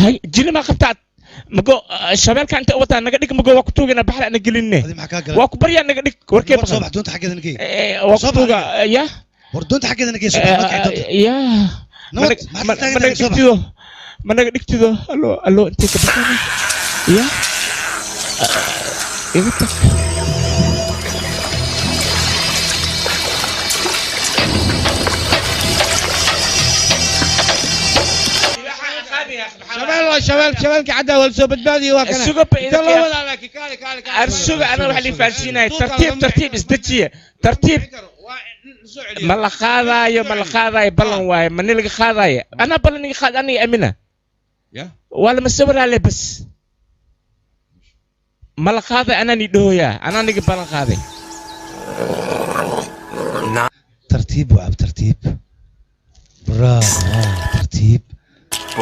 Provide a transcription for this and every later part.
هاي جيني ما خبتات مقو الشباب كانت أوتها نقدك مقو وقتوجا نبحر أنا قلني وأكبر أنا قدك وركب صباح دون تحكي ذنكي وقتوجا يا وردون تحكي ذنكي يا ما نقدك تدو ألو أنت كبتاني يا إيه شباب كعدا والسوق بدبادي وكنا السوق السوق أنا وحلي فالسينا ترتيب استجية ترتيب ملا خاذايا بلن واي من اللي خاذايا أنا بلني خاذاني أمينة ولا مسؤول عليه بس ملا خاذا أنا ندويا أنا نيجي بلن خاذي ترتيب وعب ترتيب برافو ترتيب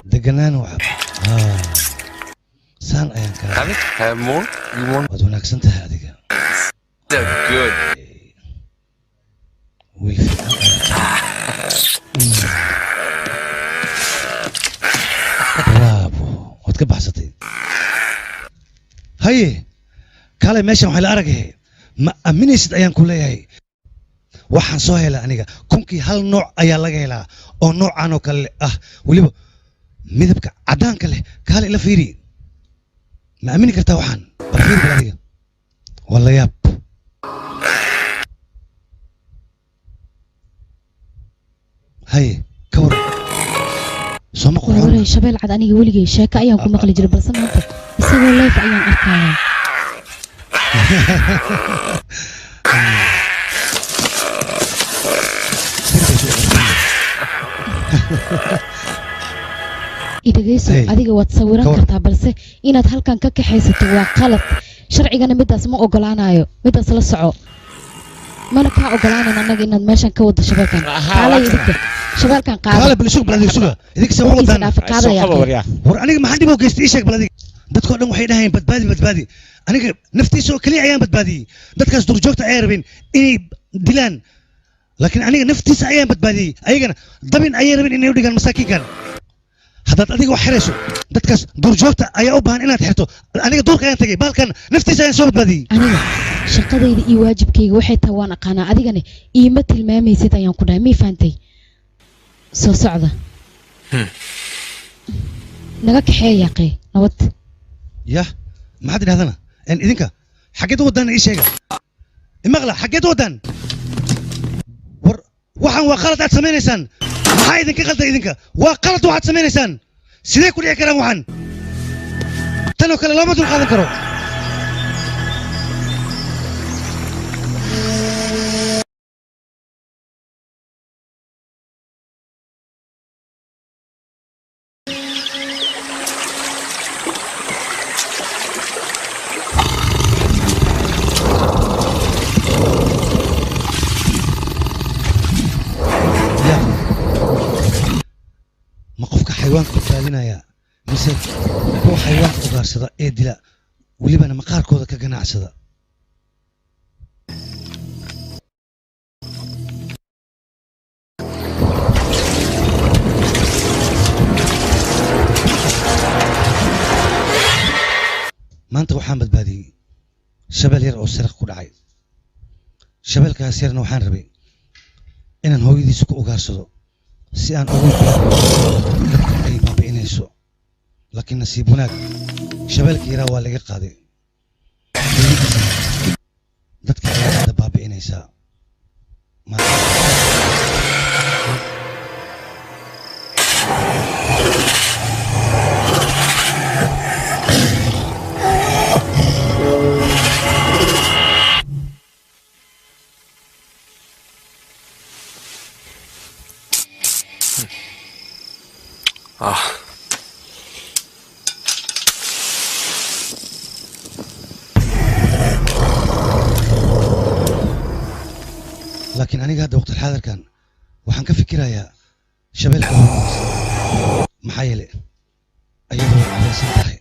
دقنان وعب سان أيان كان have more you want ودونك سنت هذه good برافو وتكبح ستي هاي كالي ماشي وحيل أرجع ما أمني ست أيام كلها هاي waxaan soo helay aniga kunkii hal nooc ayaa laga helaa oo noocan oo kale ah waliba midabka cadaanka leh kaale ila fiiri ma aamini kartaa waxaan barfiir baladiga wala yaab hay kawar soo ma qoray shabeel cad aniga waligay sheeka ayaan ku maqli jiray balse maanta isagoo live ayaan arkaya idageyso adiga waad sawiran kartaa balse inaad halkan ka kaxaysato waa qalad sharcigana midaas ma ogolaanayo midaas la soco mana ka ogolaanan anaga inaad meeshan ka wado shabeelkan qaala idinka shabeelkan qaala balsuug baladiga suga idinka sama wadaan war aniga maxaan dib u geystay sheeg baladiga dadku dhan waxay dhahayn badbaadi aniga naftiisa oo kaliya ayaan badbaadiyay dadkaas durjoogta ay rabeen inay dilaan لكن أنا نفتي أيام بدبادي أيجنا ضمن أيام من إنه يودي المساكين كان هذا أديك وحرسه دتكس دور جوفته أي أوبان إنا تحته أنا دور كان تجي بالكن نفتي أيام سو بدبادي أنا شقدي إي واجب كي وحيد توانا قانا أديكني إيمة المامي سيدا يوم كنا مي فانتي سو صعدة نجاك حي يا قي نوت يا ما حد هذانا إن إذنك حكيت ودان إيش هيك المغلى حكيت ودان waxaan waa qalad aad sameeynaysan maxaa idinka qalday idinka waa qalad waxaad sameeynaysan sidee ku dhici karaan waxaan tan oo kale looma dul qaadan karo حيوان كتالينا يا مثل هو حيوان أقار صدا إيه دلا واللي بنا مقار كودا كجناع صدا ما أنت وحامد بادي شبل يرعو سرق كل عاي شبل كاسيرنا وحان ربي إن هو يدي سكو أقار صدا si aan ugu dadka ay baabi'inayso laakiin nasiib wanaag shabeelka yaraa waa laga qaaday dadka ay baabi'inaysaa لكن أنا قاعد وقت الحاضر كان وحن كفكر يا شباب محايلة أيضا على سنتهي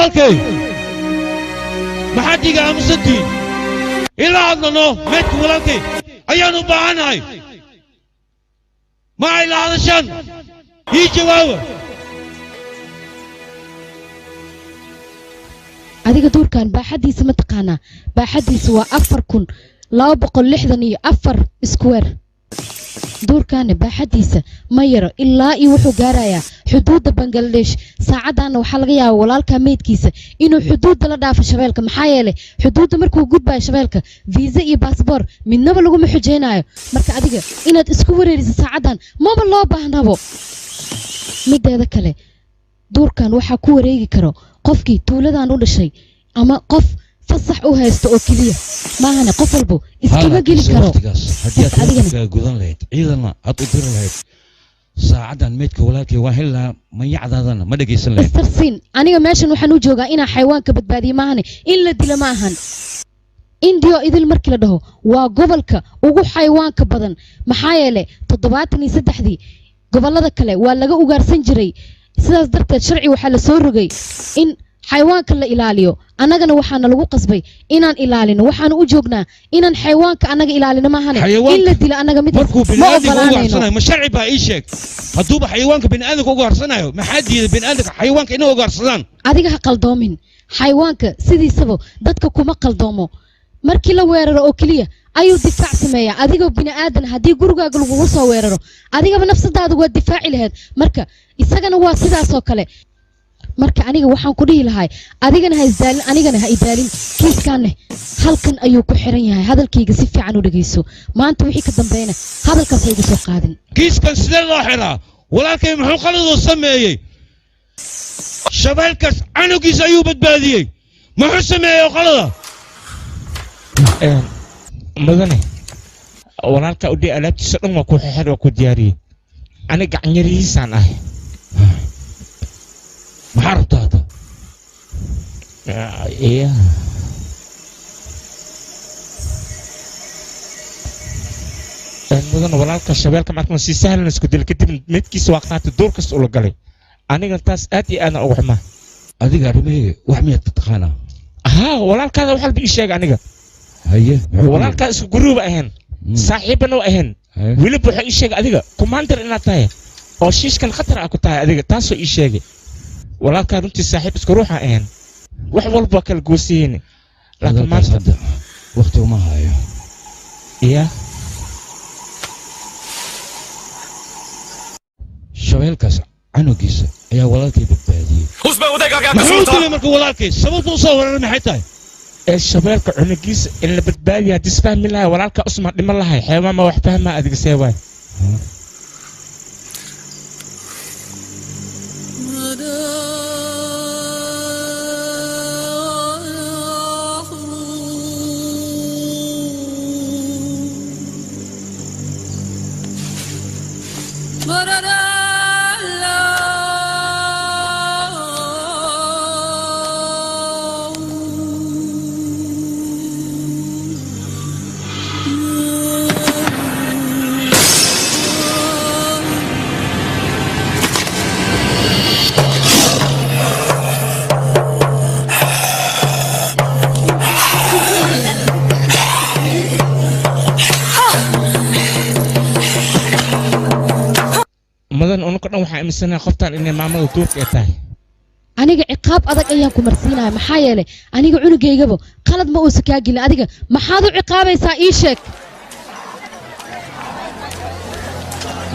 walaalkay maxaad iga aamusantiin ilaa hadlano meedka walaalkay ayaanu u baahanahay ma ay la hadashaan ii jawaaba adiga duurkan baaxadiisa ma taqaanaa baaxadiisa waa 4264 square duurkan baaxadiisa ma yaro ilaa iyo wuxuu gaarayaa xuduudda Bangladesh saacadana waxa laga yaabaa walaalka meedkiisa inuu xuduudda la dhaafo shabeelka maxaa yeelay xuduudda markuu gudbaayo shabeelka visa iyo passport midnaba lagu ma xujeenayo marka adiga inaad isku wareeriso saacadan maba loo baahnabo mideeda kale duurkan waxa ku wareegi karo qofkii tuuladan u dhashay ama qof fasax u haysto oo kaliya maahana qof walbo iskama geli karo hadii aad gudan lahayd ciidana aad u diri lahayd saacadan meedka walaalkay waa helaa ma yacdaadana ma dhageysan lahayd istarsiin aniga meeshan waxaan u joogaa inaan xayawaanka badbaadiyo maahane in la dilo ma ahan indiyo idil markii la dhaho waa gobolka ugu xayawaanka badan maxaa yeelay 73 gobolada kale waa laga ugaarsan jiray sidaas darteed sharci waxa la soo rogay in xayawaanka la ilaaliyo annagana waxaana lagu qasbay inaan ilaalino waxaan u joognaa inaan xayawaanka annaga ilaalino ma ahane in la dilo annaga mid ma ogolaanayno ma sharci baa ii sheeg haduuba xayawaanka bini'aadamka uga harsanayo maxaa diiday bini'aadamka xayawaanka inay uga harsadaan adiga ha qaldoomin xayawaanka sidiisaba dadka kuma qaldoomo markii la weeraro oo kaliya ayuu difaac sameeyaa adigoo bini'aadan haddii gurigaaga lagugu soo weeraro adigaba nafsadaada waa difaaci lahayd marka isagana waa sidaas oo kale marka aniga waxaan ku dhihi lahay adigana ha isdaalin anigana ha idaalin kiiskaanne halkan ayuu ku xiran yahay hadalkayga si fiican u dhageyso maanta wixii ka dambeeyna hadalkaas ay igu soo qaadin kiiskan sidee loo xiraa walaalkay muxuu qaladoo sameeyey shabeelkaas canugiisa ayuu badbaadiyey muxuu sameeyey qalada mudane walaalka u dhii alaabtiisa dhan waa ku xixir oo ku diyaariyey aniga gacanyarihiisaan ahay maxaa rabtaa hadda mudan walaalka shabeelka markaan si sahlan isku dil kadib midkiisa waa qaatay door kasta ula galay aniga taas aad iyo aad ugu xumaa adiga arrimahayga wax miyaad taqaanaa haa walaalkaada waxa la ii sheegay aniga haye walaalkaa isku guruuba ahayn saaxiibana ahayn weliba waxa ii sheegay adiga commander inaad tahay oo shiishkan khatar ah ku tahay adiga taasoo ii sheegay walaalkaa runtii saaxiib isku ruuxa ahayn wax walba kala goosiyeen laakiin maanta waqti uma hayo shabeelkaas canugiisa ayaa walaalkay badbaadiyey muxuu dilay marka walaalkay sababta u soo weeraray maxay tahay shabeelka cunugiisa in la badbaadiyo haddii isfahmi lahay walaalka usman dhiman lahay xeebaa ma wax fahmaa adiga see waay waxaan aaminsanaa qoftan inay maamada duurka ay tahay aniga ciqaab adag ayaan ku marsiinaa maxaa yeelay aniga cunugaygaba qalad ma uusan kaa gelin adiga maxaad u ciqaabaysaa ii sheeg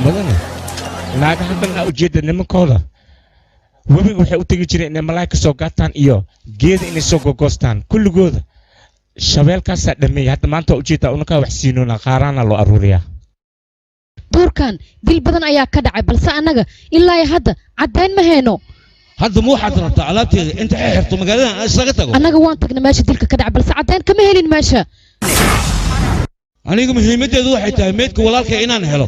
madane naagaha dhan aa ujeeda nimankooda webiga waxay u tegi jireen inay malaa'ika soo gaataan iyo geeda inay soo gogoostaan kulligooda shabeelkaasaa dhameeyay hadda maanta ujeedaa unakaa wax siinoona qaaraana loo aruuriyaa duurkan dil badan ayaa ka dhacay balse annaga ilaa hadda caddayn ma hayno hadda ma waxaad rabtaa alaabteeda inta xirto magaaladan isaga tago annaga waan tagnay meesha dilka ka dhacay balse caddayn kama helin meesha aniga muhiimadeedu waxay tahay meedka walaalkay inaan helo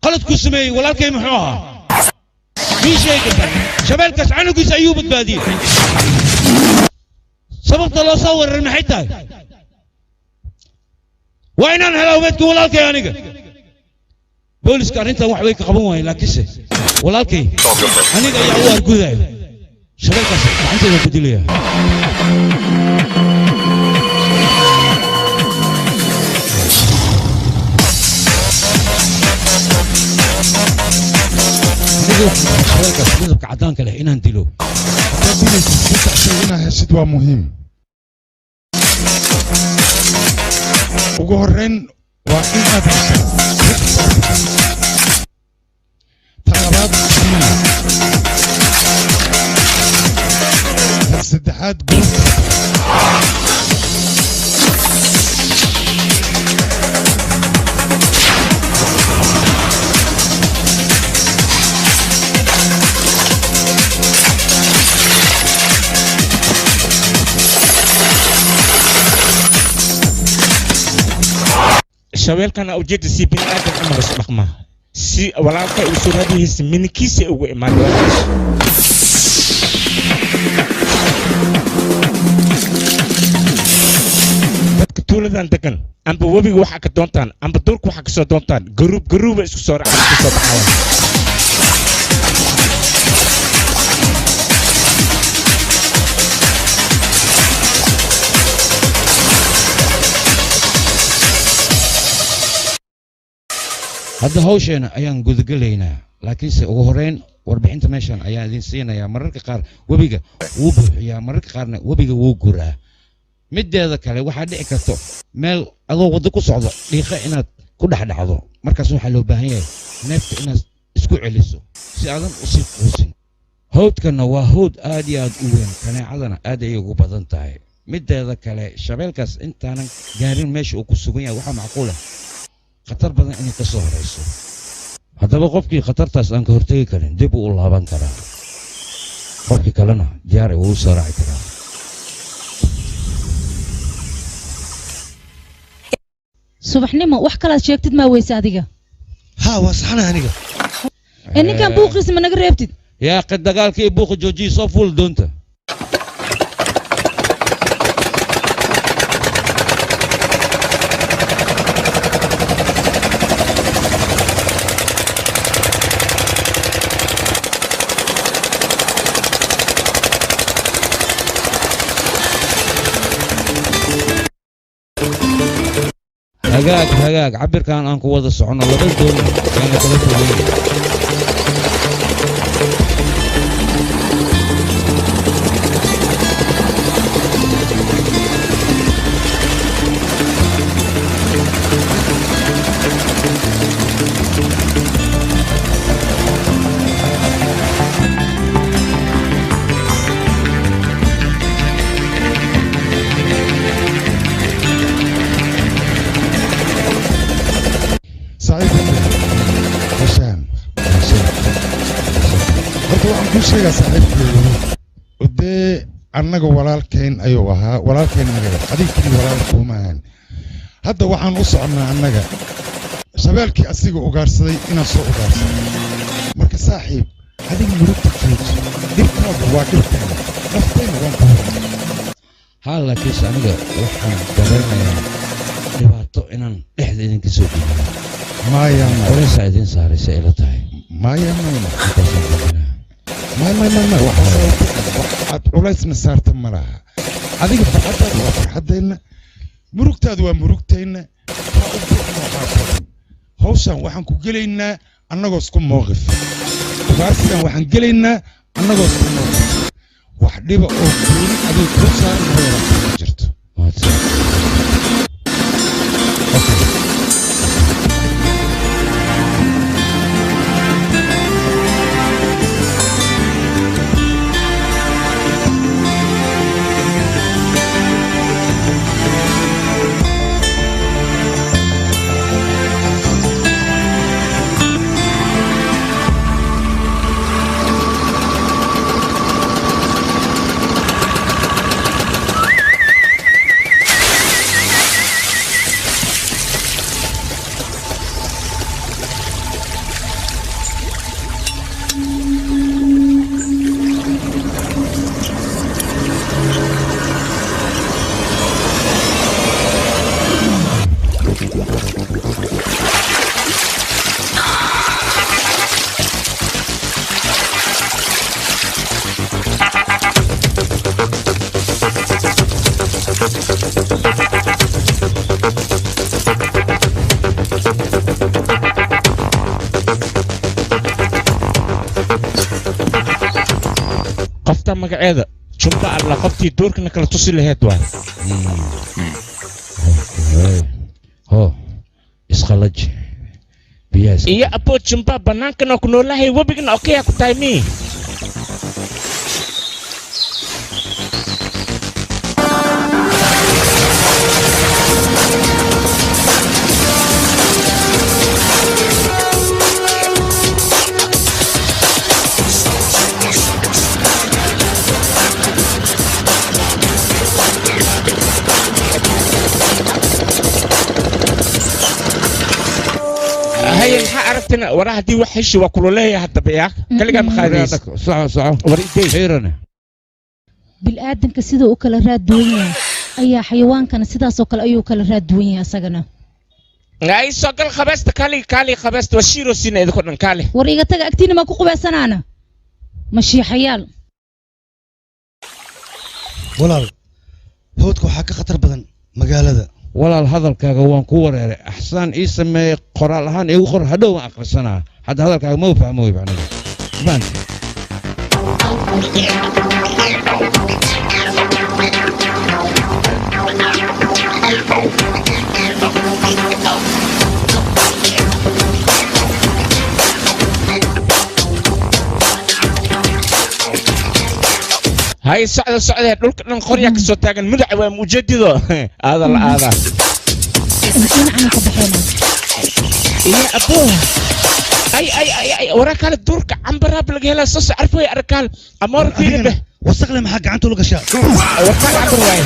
qalad ku sameeyey walaalkay muxuu ahaa ii sheegi shabeelkaas canugiisa ayuu badbaadiyey sababta loo soo weeraray maxay tahay waa inaan helo meedka walaalkay aniga booliska arrintan wax way ka qaban waayeen laakiinse walaalkay aniga ayaa u argudayo shabeelkaas gacanteeda ku dilaya shabeelkaas midabka caddaanka leh inaan dilo haddaad dilaysid saddex shay inaad heshid waa muhiim ugu horreyn waa inaad heshid tan labaad tan saddexaad guud shabeelkana ujeedda si bini aadam camal isu dhaqmaa si walaalka uu suuradihiisa minikiisa ugu imaan dadka tuuladan degan amba webiga waxaa ka doontaan amba duurka waxaa ka soo doontaan garuuba isku soo racaan ka soo baxayaan hadda hawsheena ayaan gudagelaynaa laakiinse ugu horeyn warbixinta meeshan ayaan idin siinayaa mararka qaar webiga wuu buuxiyaa mararka qaarna webiga wuu guraa mideeda kale waxaa dhici karto meel adoo waddo ku socdo dhiiqa inaad ku dhexdhacdo markaas waxaa loo baahan yahay neefta inaad isku celiso si aadan usii quusin hawdkana waa hawd aad iyo aad u weyn kaneecadana aad ayay ugu badan tahay mideeda kale shabeelkaas intaanan gaarin meesha uu ku sugan yahay waxaa macquul ah khatar badan inay ka soo horayso haddaba qofkii khatartaas aan ka hortegi karin dib uu u laaban karaa qofkii kalena diyaar wuu u soo raaci karaa subaxnimo wax kalaad sheegtid maa weyse adiga ها وصحنا هنيقة ninkan buuqiisa ma naga reebtid yaa qid dagaalkii buuqa joojiyi soo fuul doonta هجاج عبر كان أنكو وضع الصعون الله بس دول كان ثلاثة وين شيء صاحب ودي أنا walaalkeen ayuu ahaa walaalkeen naga qadiikii walaalku maahan hadda waxaan u soconaa annaga shabeelkii asiga ugaarsaday inaan soo ugaarsaday marka saaxiib adiga murugta jooji dhibkaagu waa dhibkeena nafteena waan ku haa laakiinse aniga waxaan dareemayaa dhibaato inaan dhexda idinka soo dhiibo maya culeysa idin saaraysa ila tahay maya ما waxaad culaysna saarta ma laha adiga farxadaadu waa farxadeenna murugtaadu waa murugteenna hawshan waxaan ku gelaynaa annagoo isku mowqif ugaarsigan waxaan gelaynaa annagoo isku mowqif wax dhiba oo gooni adiga kuu saaran ma jirto قفتا مقعيدة جنبا الله قفتي دورك انك لا تصل لهاد واحد هو اسخلج بياس iya apo jumpa bananka no kunolahay wabigan okay aku taimi هي عرفتنا وراها دي وحش وكلوليه حتى بياك كلها مخاديس صح وريدي خيرنا bilaadanka sida uu kala raad duwan yahay ayaa xayawaankana sidaas oo kale ayuu kala raad duwan yahay asagana ay sogal khabasta kali khabasta washiro sina idinku dhan kali war iga taga agtiina ma ku qubaysanaana mashiixayaal walaal hawdku waxa ka khatar badan magaalada walaal hadalkaaga waan ku wareeray axsaan ii sameeyay qoraal ahaan igu qor hadhow aan akhrisanaa hadda hadalkaaga ma fahmo way bacnaa baan هاي السعودية دولك نقرية كسو تاغن مدع ومجددو هذا هذا يا ابوه اي وراك على الدورك عم براب لقى هلا صوص عرفوا يا ركال امور في به وثق لي محق عنده لقى شاء وراك عم برواي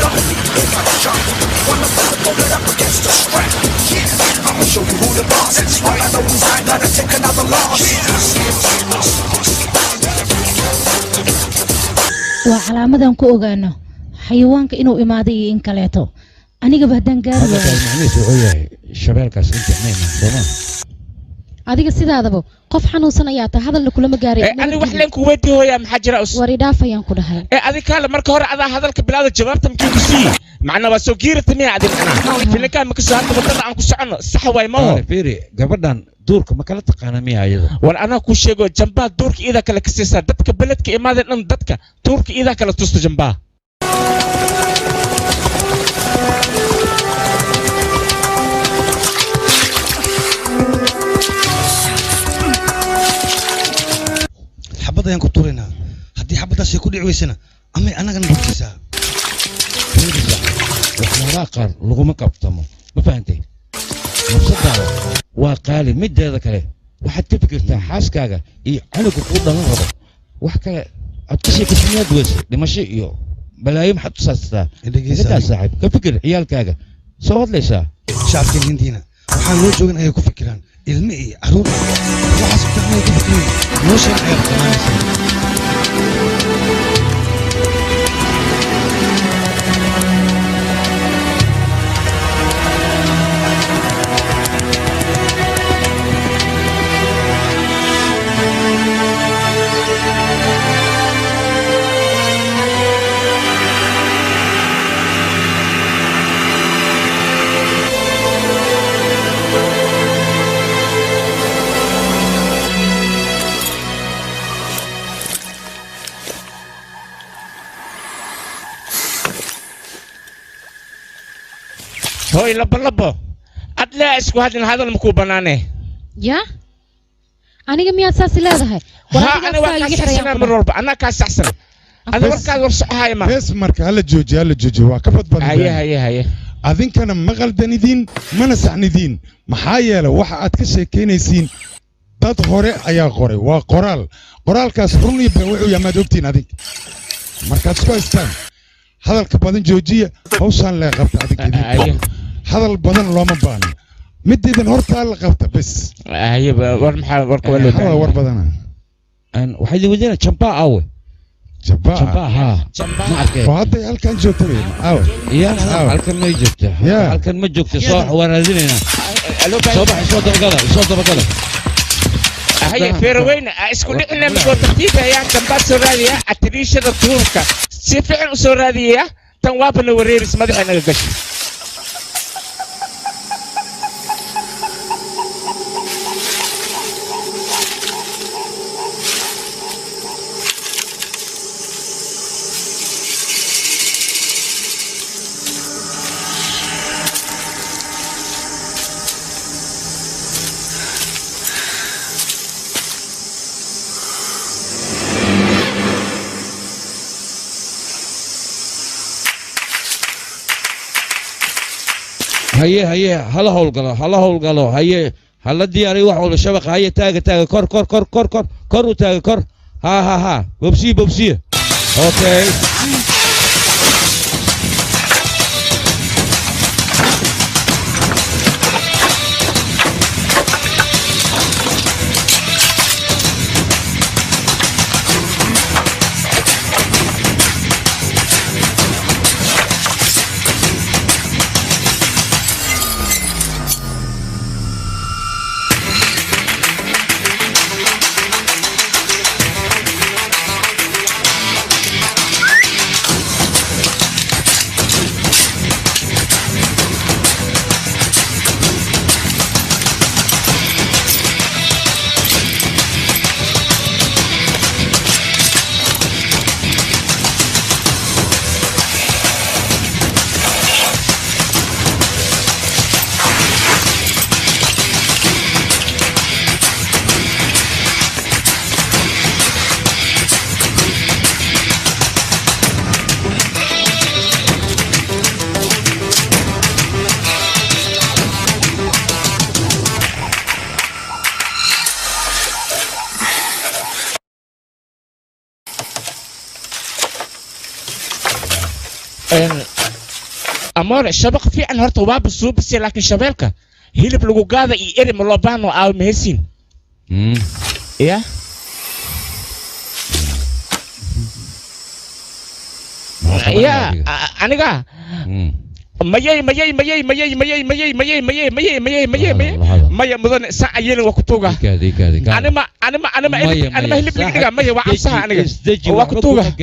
waa calaamadan ku ogaano xayawaanka inuu imaaday iyo in kaleeto aniga bahdaan gaari macnihiisu wuxuu yahay shabeelkaas inta mayna sooma adiga sidaadaba qof xanuunsan ayaa tahay hadalna kulama gaaray ani wax leen ku weydii hooya maxaa jira wari dhaafayaan ku dhahay adi kaale marka hore adaa hadalka bilaada jawaabta mkii ku sii macna waa soo giirata miya adin ana filinkaan ma kasoo hadda wadada aan ku socono sax waay maho fiiri gabadhan duurka ma kala taqaana miya ayada war anaa ku sheego jambaa duurka iidaa kale kasaysaa dadka beledka imaadeen dhan dadka duurka iidaa kale tusta jambaa حبض ayaan ku tuurinaa haddii xabadaas ay ku dhici weysana amay annagana bogtisaa waxyaabaha qaar laguma kabtamo ma fahantay nafsadaada waa qaali mideeda kale waxaad ka fikirtaa xaaskaaga iyo canuga kuu dhalan rabo wax kale aad ka sheekasinaad weyse dhimasho iyo balaayo maxaad u saastaa idagaa saaxiib ka fikir ciyaalkaaga soo hadlaysaa shacabkeen hindiina waxaan loo joogin ayay ku fikiraan ilmi iyo caruur waxaas kutaqnay ku fikireen noloshan ayaad qanaanaysaa هوي لبلبو أدلا إسكو هذا المكو بنانه يا أنا جميع أساس لا هاي ها أنا وكاس حسنا من ربع أنا كاس حسن أنا وكاس ورس هاي ما بس مرك هلا جوجي وكفت بدل هي أذن كان مغل دندين ما نسعنيدين محايلة واحد أتكشف كينيسين dad hore ayaa qoray waa qoraalkaas run iyo been wuxuu yahay ogtiin adig markaad isku haystaan hadalka badan joojiya hawshan la qabta adig hadal badan looma baahna midiidan horta la qabta bas war maxaa warka war badan waxay wadina jamba awe jamba ha ma arkay hadda halkan joogtay awe ya halkan ma joogta halkan ma joogta soo waraadinayna soo dabagala هيا فيروين اسكو لنا مكو ترتيبها يا جنبات سوراديا اتريشة توركا سيفعل سوراديا تنوابنا وريرس مدحنا القش هيا هلا هولقلو هيا هلا دياري واحد ولا شبكة هيا تاga كر وتاga كر ها بوبسي اوكي أمور الشبكة في أن هرت وباب السوق بس لكن شبكة هي اللي بلوجادا يرمي لبانو أو مهسين. يا. يا أنا كا. مايا مثلا ساعة يلين وقتوجا. أنا ما هلب لك مايا وعصها أنا. وقتوجا.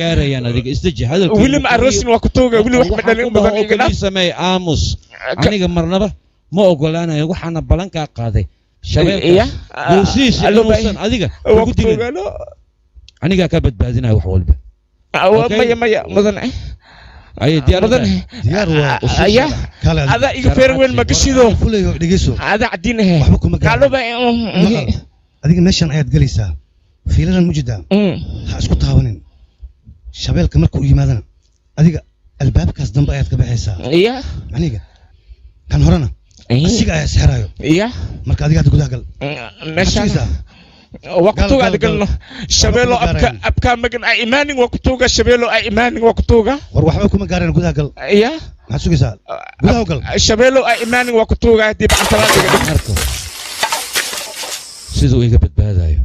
ويلم أروسين وقتوجا ويلم أحمد علي مثلا إنجلا. سمي آموس. أنا كمرنا ما أقولنا يقول حنا بلانكا قاضي. شباب. يوسيس. ألوسن. أديك. وقتوجا لا. أنا كابت بعدين أروح به. مايا مثلا. أي ديار أيه هذا يفير وين ما قشيدو هذا عدينه قالوا بقى هذيك ماشان آيات جلسة في لنا المجدة هاسكت هاونين شباب مركو يمادنا هذيك الباب كاس دم آيات كبحيسة إيه يعني كان هرنا السيق آيات سحرايو إيه مركو هذيك هتقول هقل ماشان وقتوغا قالنا شبيلو أبكى مجن إيماني وقتوغا شبيلو إيماني وقتوغا وروحكم قارن قولها قال إيه هسوق سال قولها قال شبيلو إيماني وقتوغا دي بعد ثلاثة ماركو سيدو إيجا بتبهدايو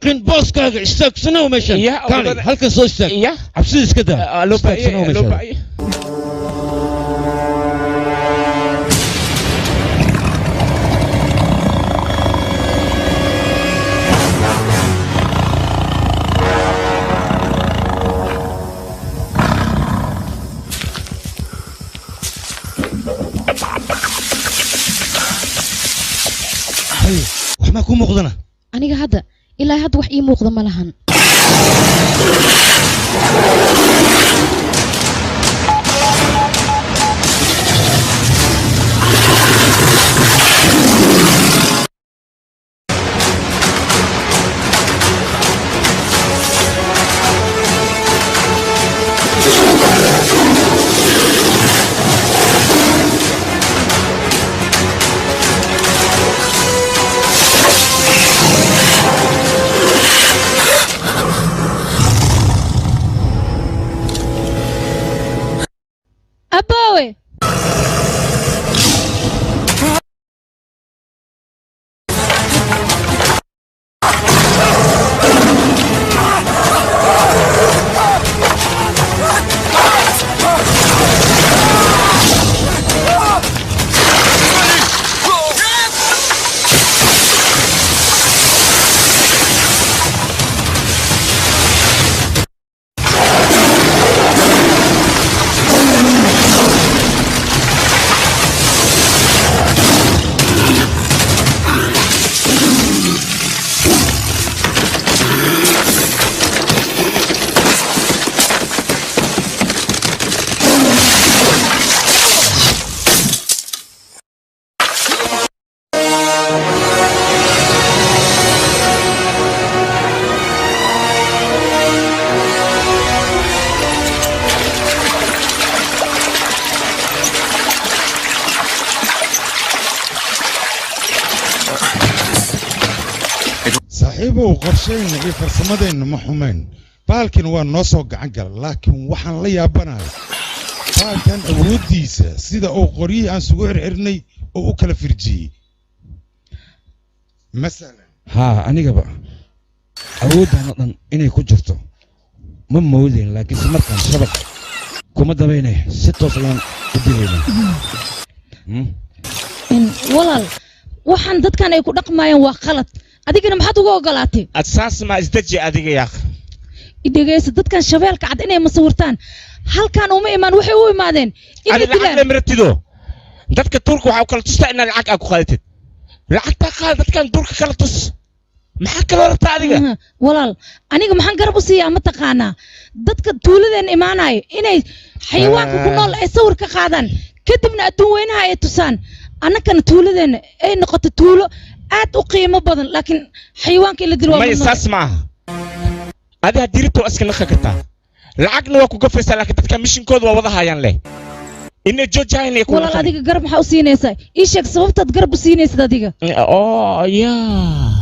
دقيقين بوسكا اشتاق سنو مشان كان هلك سو اشتاق عبسيس كده لو بقى وما كون مقدنا aniga hadda ilaa hadda wax ii muuqda ma lahan أبوي صاحبه قرشين في فرسمدين ما حمين بالكن waa noo soo gacan gal laakiin waxaan la yaabanahay baalkan awoodiisa sida uu qoriyay aan sugu xirxirnay oo u kala firjiyay masalan ha anigaba awoodana dhan inay ku jirto ma moodeen laakiin si markaan shabaq kuma dabaynay si toos ayaan u dilaynaa walaal waxaan dadkan ay ku dhaqmayaan waa qalad adigana maxaad uga ogolaatay asaas ma isdaji adiga yaa idageysa dadkan shabeelka cad inay masawirtaan halkan uma imaan waxay u imaadeen inay dilaan martido dadka turku waxa kala tustaa in lacag aad ku qaadated lacagta qaad dadkan turka kala tus maxaa kala rabtaa adiga walaal aniga maxaan garab u siiyaa ma taqaanaa dadka tuuladeen imaanay inay xayawaanka ku nool ay sawir ka qaadaan kadibna adduun weynaha ay tusaan annagana tuuladeen ay noqoto tuulo aad u qiimo badan laakiin xayawaanka ila dilo ma isaas maaha adiga dirito askana khakata lacagna waa ku gafaysaa laakiin dadka mishinkooda waa wada hayaan leh inay joojaan ay ku walaal adiga garab maxaa u siinaysaa ii sheeg sababtaad garab u siinaysid adiga oo yaa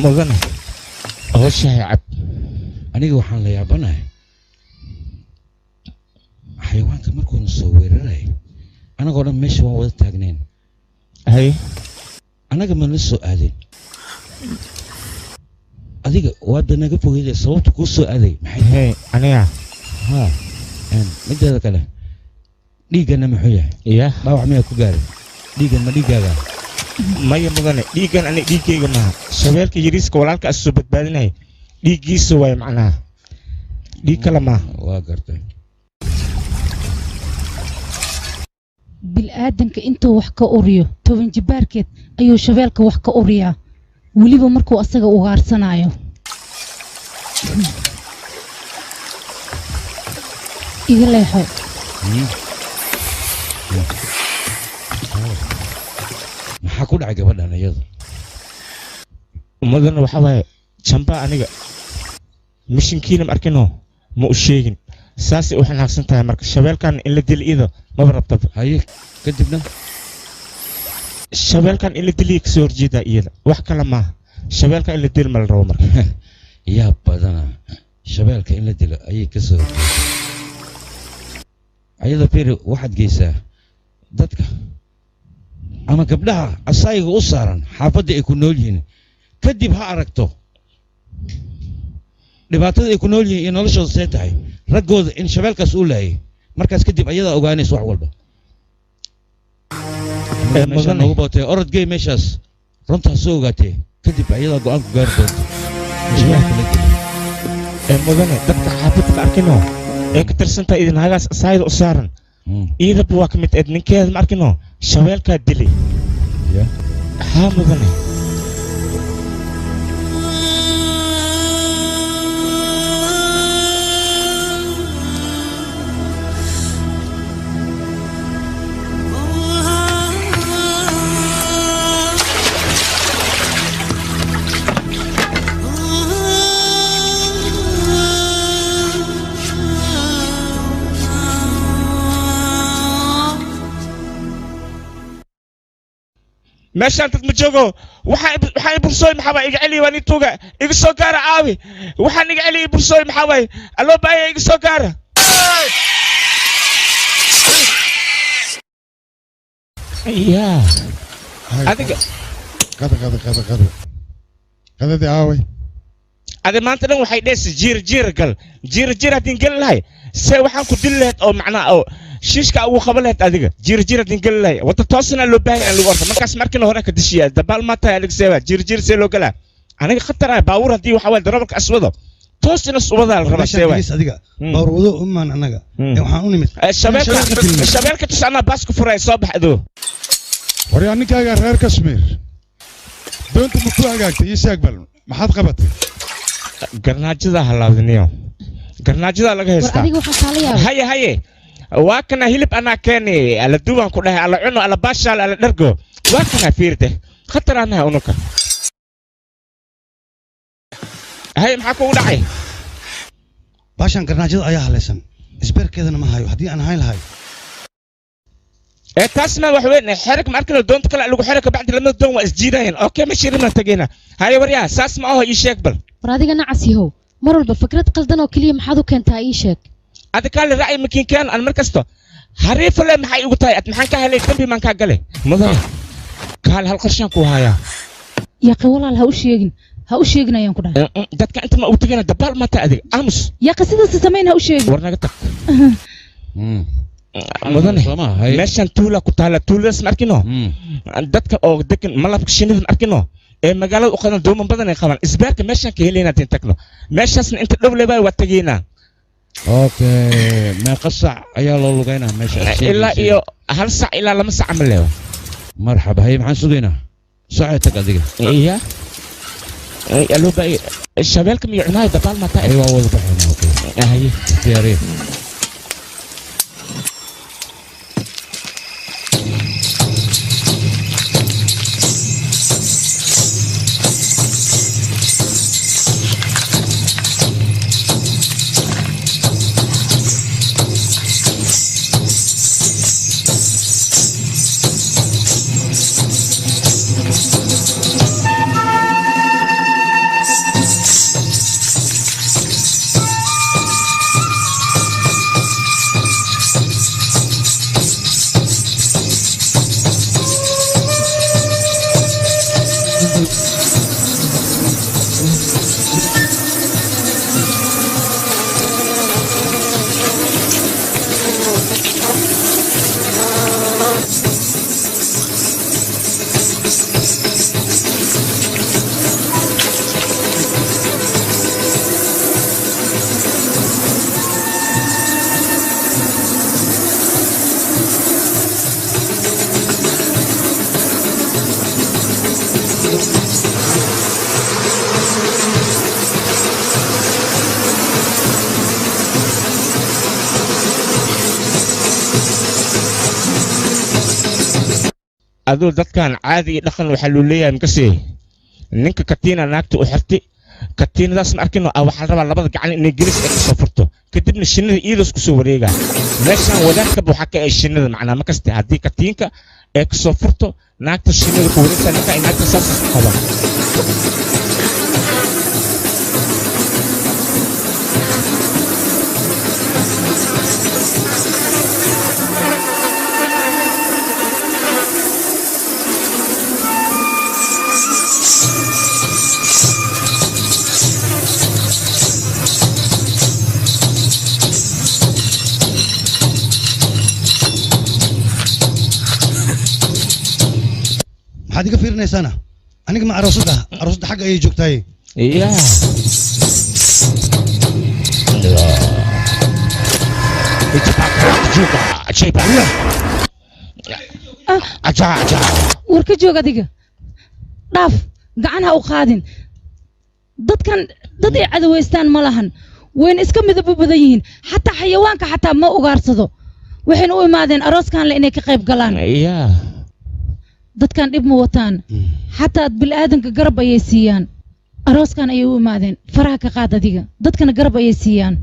mudane hawshahay cab aniga waxaan la yaabanahay xayawaanka markuuna soo weeraray anagoo dhan meesha waan wada taagnayn hay anaga ma la soo aadin adiga waad naga fogeeyay sababta ku soo aaday maxay aniga ha mideeda kale dhiigana muxuu yahay yaa dhaawac miyaa ku gaaray dhiigan ma dhiigaaga maya mudane dhiigan ani dhiigayga maaha shabeelka yariiska walaalka soo badbaadinay dhiigiisa way macnaha dhiig kale maaha waa gartay bilaadanka intuu wax ka uriyo toban jibaarkeed ayuu shabeelka wax ka uriyaa weliba markuu asaga ugaarsanayo iga leexo maxaa ku dhacay gabadhan iyada ummadana waxa waaye jamba aniga mishinkiina ma arkino ma u sheegin saasay u xanaaqsan tahay marka shabeelkan in la dil ido maba rabtaba haye kadibna shabeelkan in la diliya kasoo horjeedaa iyada wax kale maaha shabeelka in la dil ma la rabo marka yaa badana shabeelka in la dilo ayay kasoo horjeedaa ayada firi waxaad geysaa dadka ama gabdhaha asaayiga u saaran xaafadda ay ku nool yihiin kadib ha aragto dhibaatada ay ku nool yihiin iyo noloshooda see tahay raggooda in shabeelkaas uu laayay markaas kadib ayadaa ogaanaysa wax walba meesha noogu bootay orodgey meeshaas runtaas soo ogaatee kadib ayadaa go-aan ku gaari doonta shabeelka la dilo mudane dadka xaafadka arkino ee ka tirsantahay idin hagaas asaayida u saaran iyadaba waa ka mid eed ninkeeda ma arkino shabeelkaa dilay haa mudane meeshaan dad ma joogo waxaan bursooy maxaa waay iga celiya waan ii tuuga iga soo gaara caawi waxaan iga celiya bursooy maxaa waay alloo baaya iga soo gaara يا هذيك كذا دي عاوي هذا ما أنت لو حيدس جير قال جير هتنقل لهاي سوي وحن كدلة أو معناه أو شيش كأو خبله هذيك جير هتنقل لهاي وتتواصلنا لو باهي اللي ورث ما كاس مركنا هناك دشيا دبال ما تهلك سوى جير سلو قلا أنا خطر باور هدي وحاول ضربك أسوده توصل الصوبة الربع سوى باور وضوء أما أنا وحنوني مثل الشباب كتسألنا باسكو فراي صباح ذو ورياني كاجا غير كشمير دونت مكتوع جاك يسقبل ما حد قبته قرناجدا هلاودنيو قرناجدا laga heystaa adiga waxa kale haye waa kana hilib ana keeni ala duwan ku dhahay ala cuno ala baashal ala dhargo waa kana fiirte khatarana unuka haye maxaa ku dhacay baashan qarnaajada ayaa halaysan isbeerkeedana ma hayo hadii aan hayn lahay taasna wax weyn xerig markana doonta kale lagu xiro ka bacdi lama doon waa isjiirayeen okay ma shirina tagina haye wariya saas ma aha ii sheeg bal war adiga nacasiyow mar walba fikrad qaldan oo kaliya maxaad u keentaa ii sheeg adiga kale ra'yi makiin keen aan markasto hariif le maxay ugu tahay maxaan ka helay dambi man ka galay mudan kaal hal qorshaan ku haya يا قوالله هؤشيقنا ayaan ku dhahay dadka inta ma u tagana dabaal ma ta adig amus يا qasida sameeyna ha'usheeg warnaga tag mudan meeshan tuula ku taala tuulas markino dadka oo degan malabka shinida markino ee magaalada u qadan dooman badan ay qabaan isbaarka meeshan ka helina tiin tagno meeshaasna inta dhow leebay waa tageena okay ma qasac ayaa loo lugaynaa meesha ilaa iyo hal sac ilaa lama sac ma leeyo marxaba hay maxaan sugeynaa saacay tag adiga iya aloo bay shabeelka miyo cunaay dabaal ma taa waa wada baxayna okay haye diyaariye adoo dadkan caadi dhaqan waxa loo leeyahay makasi ninka katiina naagta u xirtay katiinadaas ma arkino waxa la rabaa labada gacan inay gelis ay ka soo furto kadibna shinnida iidas ku soo wareega meeshan wadaadka waxa ka ay shinnida macnaa ma kasta hadii katiinka ay ka soo furto naagta shinnida ku wareegta ninka ay naagta saas ku qaba adiga fiirinaysana aniga ma aroosada xaq ay joogtay iya warka joog adiga dhaaf gacan ha u qaadin dadkan dad ay cadaweystaan ma lahan wayna iska midabo badan yihiin xataa xayawaanka xataa ma ugaarsado waxayna u imaadeen arooskan le inay ka qayb galaan dadkan dhib ma wataan xataa bilaadanka garab ayay siiyaan arooskan ayay u imaadeen faraha ka qaad adiga dadkana garab ayay siiyaan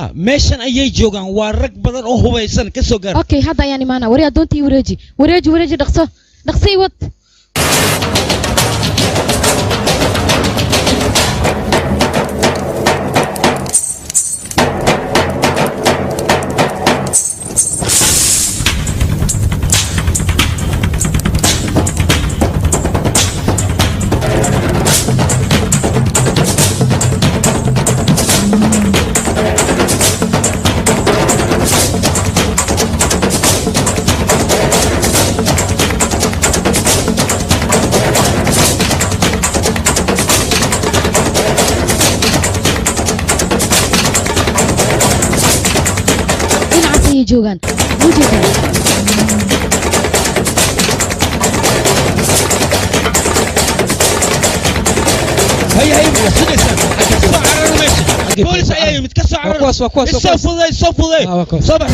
ها ماشان أي جوجان وارك بدن أو هو يسن كسوجر أوكي هذا يعني معنا وريا دونتي وريجي دقصي وات جوجان وجوجان هي سدسان كسو عرر ماشي بوليس اي متكسو عرر وكواس صفوا صباح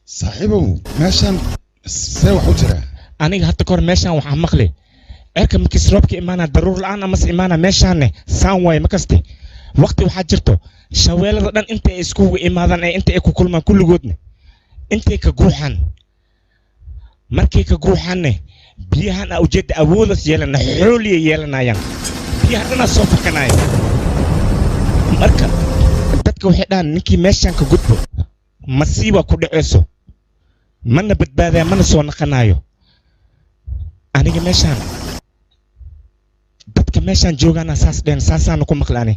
صاحبه ماشان سوى حجرة أنا حتى كور ماشان وحمقلي إركب مكسروبك إيمانا ضرور الآن أمس إيمانا ماشان سانواي مكستي وقت وحجرته شوال ردان أنت إسكو إيمانا أنت إكو كل ما كل جودني أنت كجروحان مركي كجروحان بيهان أو جد أولس يلنا حولي يلنا يان بيهان صوفك ناي مركب dadka waxay dhaan ninkii meeshan ka gudbo masiiba ku dhaceyso mana badbaadaya mana soo naqanayo aniga meeshan dadka meeshan joogana saas dheen saasaan ku maqlaanay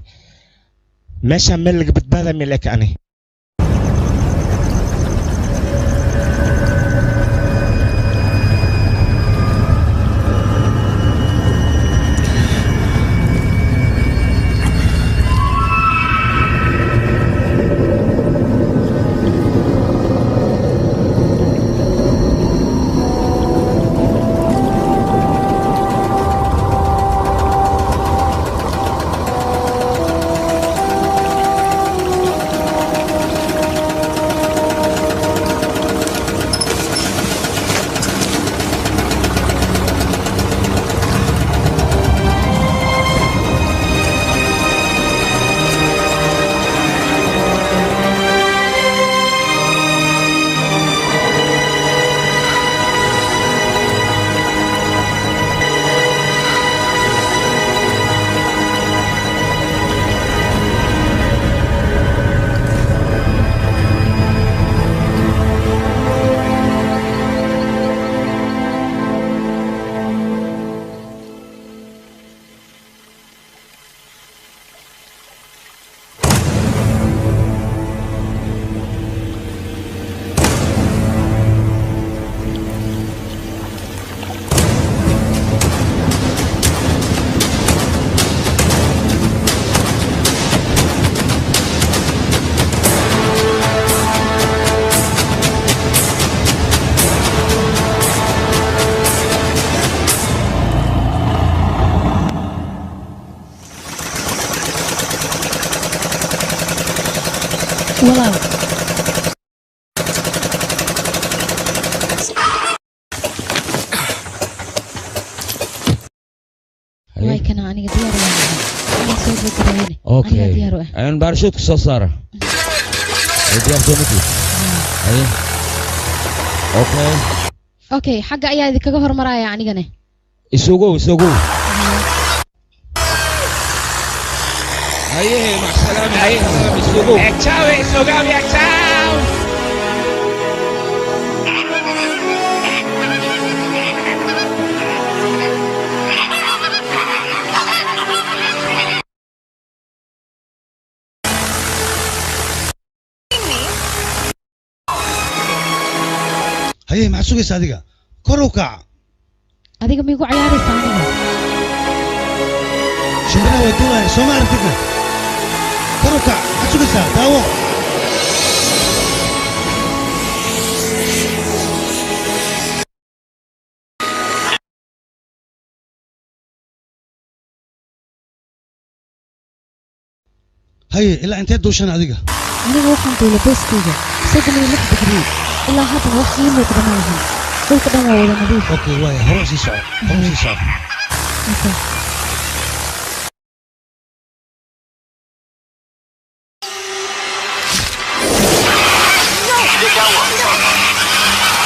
meeshan meel laga badbaadaya meelka ani walaal way kana aniga diyaar ah soo jeedinayne اوكي انا بارشوت soo saara diyaar soo mati اوكي اوكي xagga ayaa idinkaga hormaraya anigane isugu هاي مع السلامة هاي isugu ciao يا ciao هاي مع سوق صادقة كروكا adiga migu ciyaaraysa aniga شبنا ودوها سوما عرفتنا كروكا شو قصة داو هاي إلا أنت دوشان هذيك أنا waxaan duulay booskayga 6 digrii ilaa hadda wax ii muuqda ma lahan dhulka dhan waa wada nadiif اوكي واي هروح سي صعب هروح سي صعب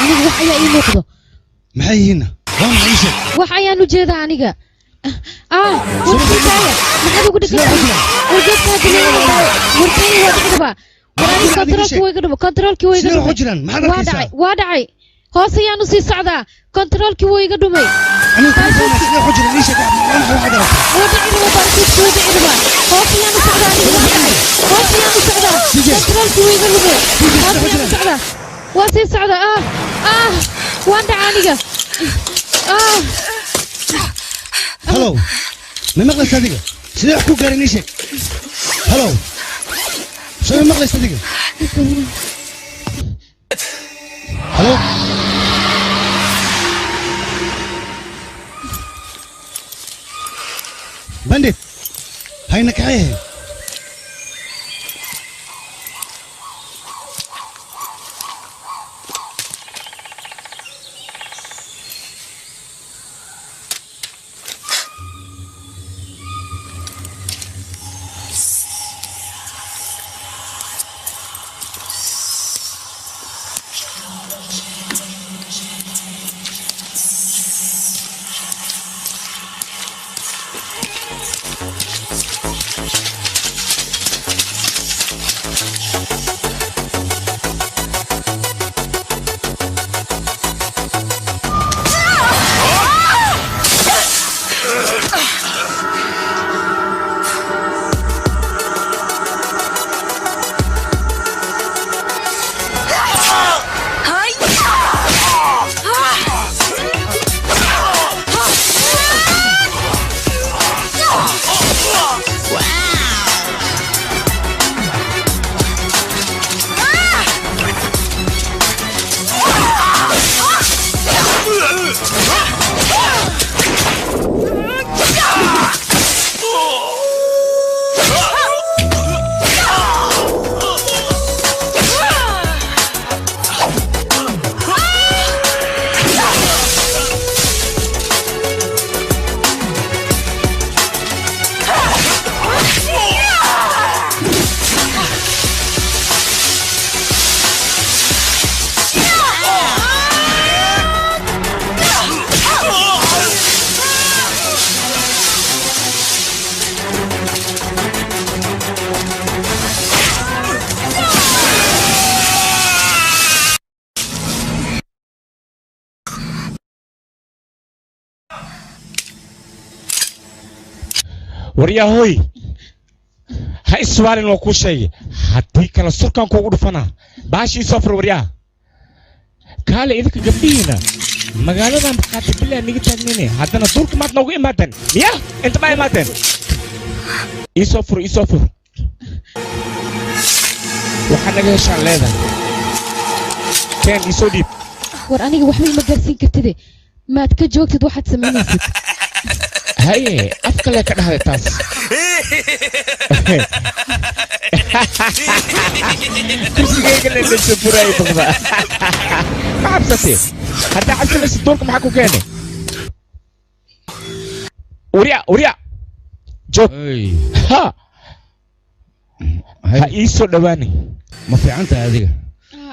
aniga wax ayaa ii muuqdo maxay hina waa maxay sheeg wax ayaan u jeedaa aniga warkayga maxaad ugu dhigaysaa wargeedka hadda warkayga waa dhigdaba kontaroolkii way iga dhumay waa dhacay hoos ayaan u sii socdaa kontaroolkii way iga dhumay waa sii socdaa waan dhaca aniga halo ma maqlaysa adiga sidee wax ku gaarin ii sheeg halo شو مغلى صديقي هلو بندت هاي نكعيه waryahoy ha iswaalin waa ku sheegay haddii kala surkan kuugu dhufana baashii soo fur waryaa kaale idinka gabdhihiina magaaladan baqaati bilaa niga taagnine haddana duurka maad noogu imaateen miya inta ma imaateen ii soo fur waxaa naga heshaan leedahay keen ii soo dhiib war aniga waxba ima gaarsiin kartide maad ka joogtid waxaad samaynaysid haye afkale ka dhahday taas kursigayga la dhasho furaay baqda ma cabsatee haddaa cabsanaysa duurka maxaa ku keenay warya joog ha ii soo dhawaanay ma fiicantahay adiga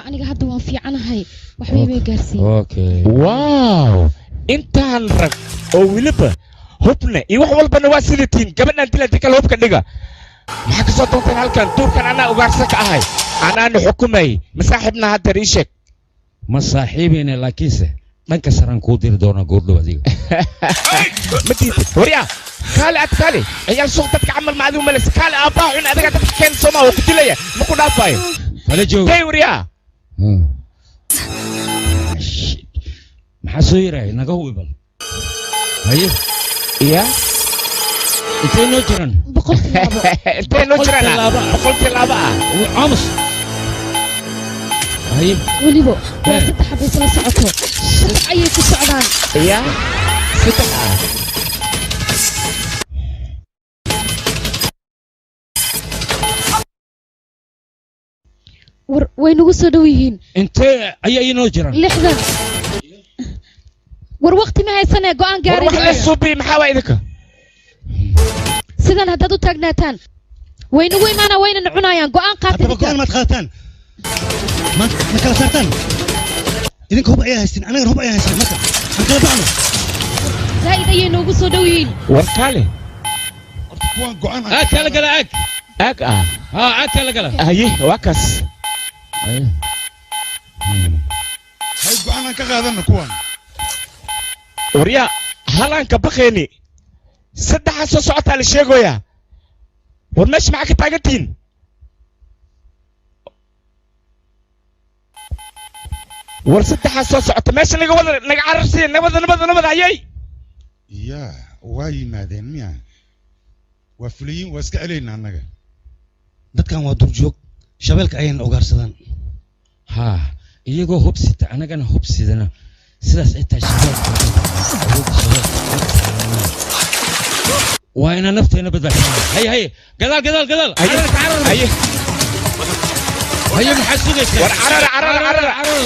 aniga hadda waan fiicanahay waxba ima gaarsiin waaw intaan rag oo wiliba hubna iyo wax walbana waa sidatiin gabadhan dilati kala hubka dhiga maxaa ka soo doonteen halkan duurkan anaa ugaarsan ka ahay anaana xukumay masaaxiibna hadda ii sheeg ma saaxiibine laakiinse dhanka saraan kuu diri doona goordhow adiga ma diidid waryaa kaale ad kaale ciyaal suuq dadka camal ma adigu malaysa kaale aabbaa xun adiga dadka keen sooma oo ku dilaya ma ku dhaafaayo kala joog hey waryaa maxaa soo yirahay naga hubi bal haye iya intee noo jiran boqolkii labo intee noo jiraan boqolkii laba aamus haye weliba waa saddex xabay isla socoto saddex ayay ku socdaan ya saddex way nagu soo dhow yihiin intee ayaa inoo jiran 60 war waqti ma haysanee go'aan gaaray wax la suubi maxaa waa idinka sidan haddaad u taagnaataan way nagu imaanaa wayna cunayaan go'aan qaatay haddaba go'aan maad qaadataan ma kala saartaan idinka hub ayaa haystiin anagana hub ayaa haystiin marka aan kala baxno zaa'id ayay noogu soo dhow yihiin war kaale horta kuwaan go'aan aag kala gala aag aag ah haa aag kala gala haye waa kaas hay go'aan aan ka qaadana kuwaan waryaa halaanka bakheeni saddexa soo socotaa la sheegoyaa war meesha maxaa ka taagantihiin war saddexa soo socota meesha naga cararsiin nabada hayay yaa waa yimaadeen miya waa fuliyiin waa iska celaynaa annaga dadkan waa durjoog shabeelka ayayna ugaarsadaan haa iyagoo hubsita annagana hubsidana sidaas ay tahay shabeelka waa inaan nafteena badbaadsanaa haye gadaal haye haye maxaa sugaysaa war carar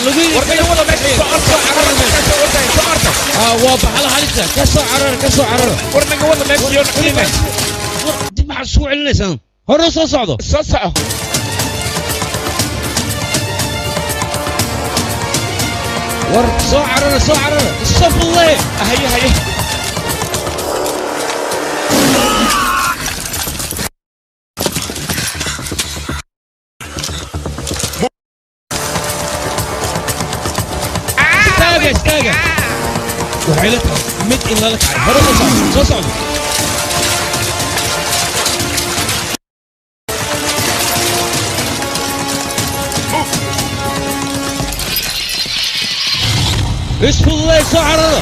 lagu war kaga wada meesha soo orto waa baxala halisa ka soo carar war naga wada meesha iyo naxdina dib maxaa soo celinaysaan hore soo socdo war soo carar safulle haye استاجا وعيلتها مد إلا لك هذا صعب اسم الله سعر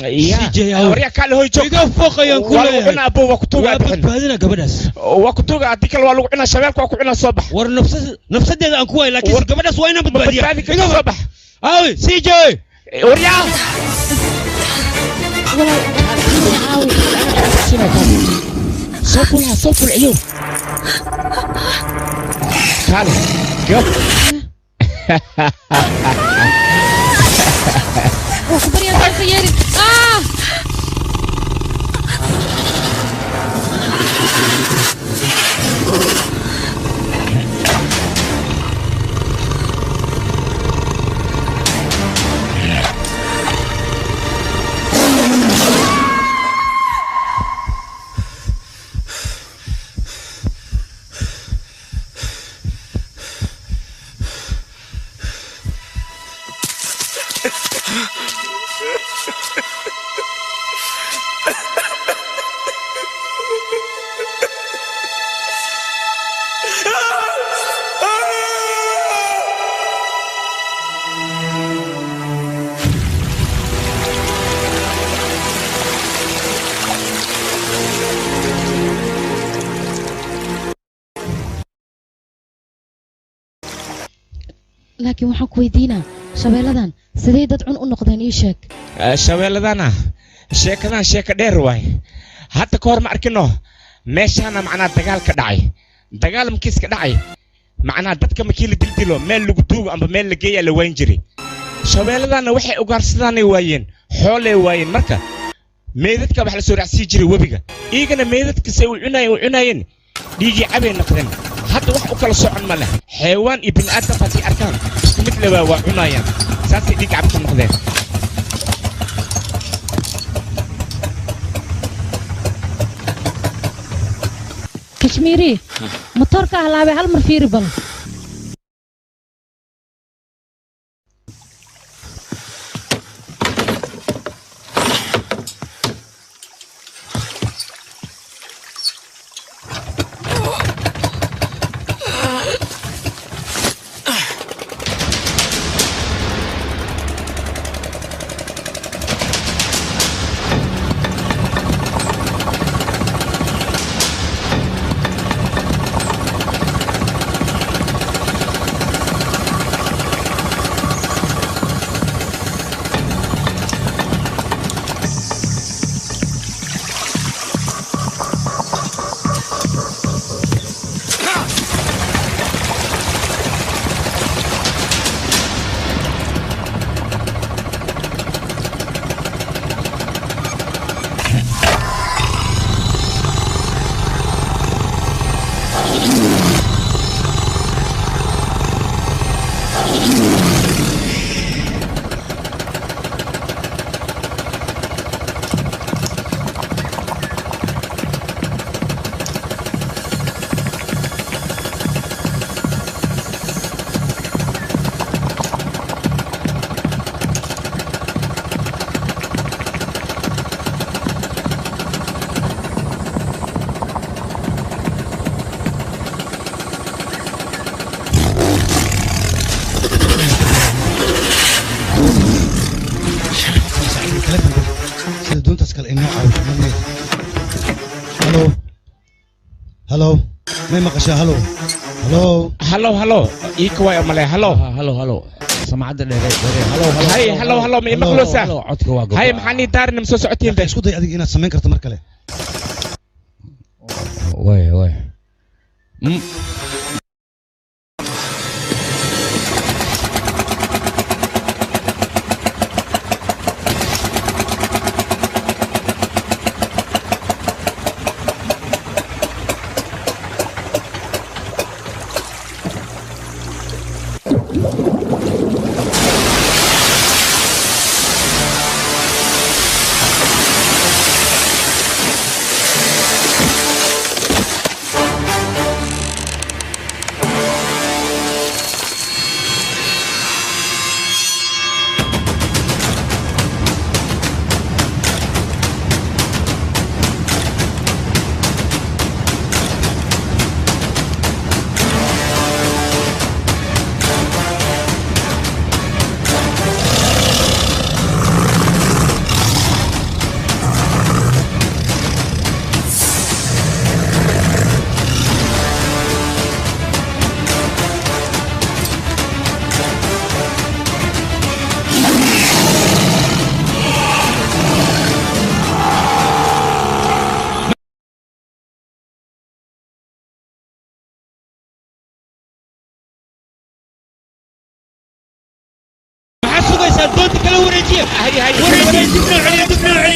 waryaa kaale hoy joog iga fooqayaan kulay ana abo waa ku tuuga badbaadina gabadhaas waa ku tuuga adii kale waa lagu cunaa shabeelka waa ku cunaa soo bax war nafsadeeda aan ku waay laakiin gabadhaas waa inaan badbaadiya iga soo bax aawi CJ waryaa صوفوا العيون تعالي يلا اخبر يا سياري laakiin waxaan ku weydiinaa shabeelladan sidee dad cun u noqdeen ii sheeg shabeelladana sheekadan sheeka dheer waay hadda ka hor ma arkino meeshaana macnaa dagaal ka dhacay dagaal markiis ka dhacay macnaa dadka markii la dildilo meel lagu duugo amba meel la geeyaa la wayn jiray shabeelladana waxay ugaarsadaan waayeen xoolay waayeen marka meedadka wax la soo raacsii jiray webiga iigana meedadka say u cunayeen dhiigii cabay noqdeen hadda wax u kala socon ma leh xayawaan iyo bini'aadam haddii arkaan isku mid leba waa cunayaan saasay dhiig cabka noqdeen kashmiiri motorka halaabay hal mar fiiri bal هلو ما مقشة هلو هلو هلو هلو إيكوا ملأ هلو هلو هلو سمعت ده هلو هلو هاي هلو هلو مي مقلوسة هاي محني دار نمسو سعتين بس كده أديك إنا سمين كرت مركلة وي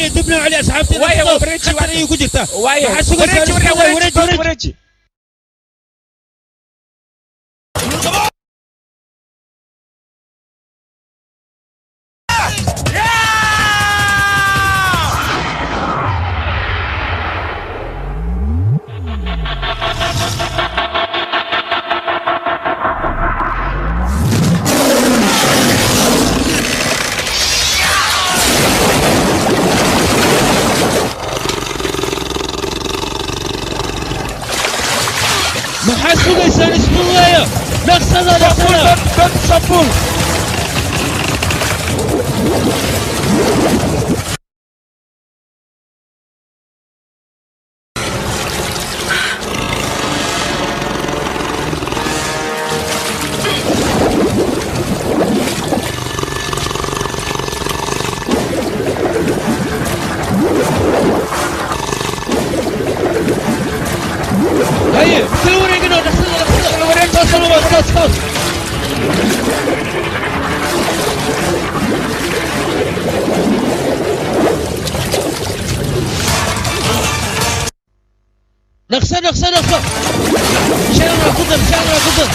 دبنا عليه أصحابتي وايا وريتشي وايا كجرتا وايا وريتشي محاسوق إنسان اسمه وياه نقصنا صفون نقص شغلة قدر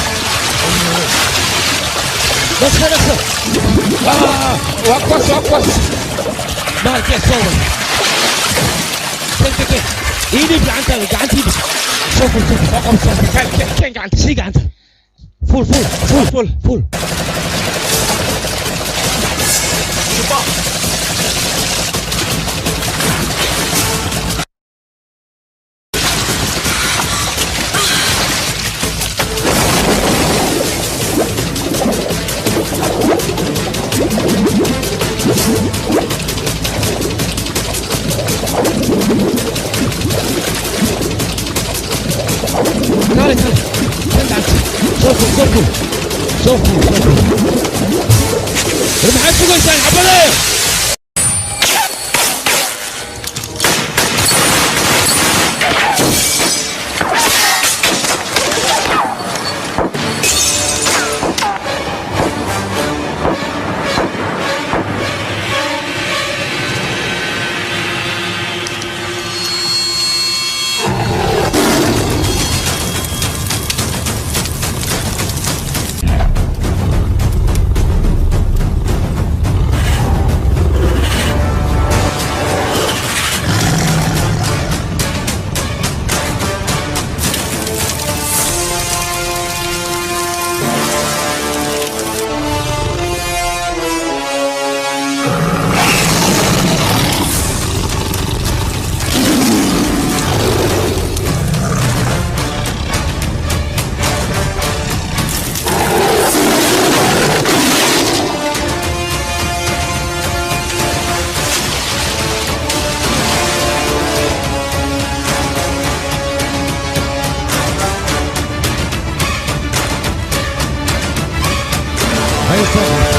نقص وقف ما كيف صور كيف ايدي قعنتي شوف كين قعنتي شي قعنتي فول شوفوا ربحت شو قلت حبلي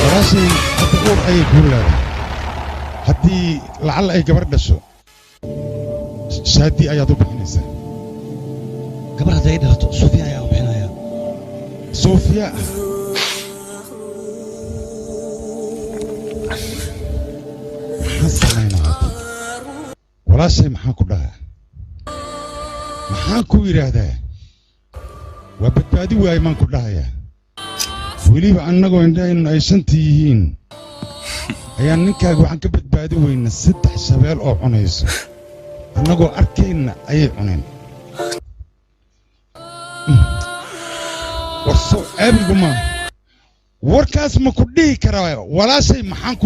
وراسي تقول أي كلها هدي لعل أي جبر دسو شادي أيادو بحنيسة جبر هذا ده صوفيا يا وبحنايا صوفيا وراسي محاكو ده محاكو يراده وبتادي ويا مانكو ده يا weliba annagoo indhahaynu ay shantii yihiin ayaan ninkaaga waxaan ka badbaadi weynaa 3 shabeel oo cunayso annagoo arkayna ayay cuneen warso aabiguma warkaas ma ku dhihi karaa walaashay maxaan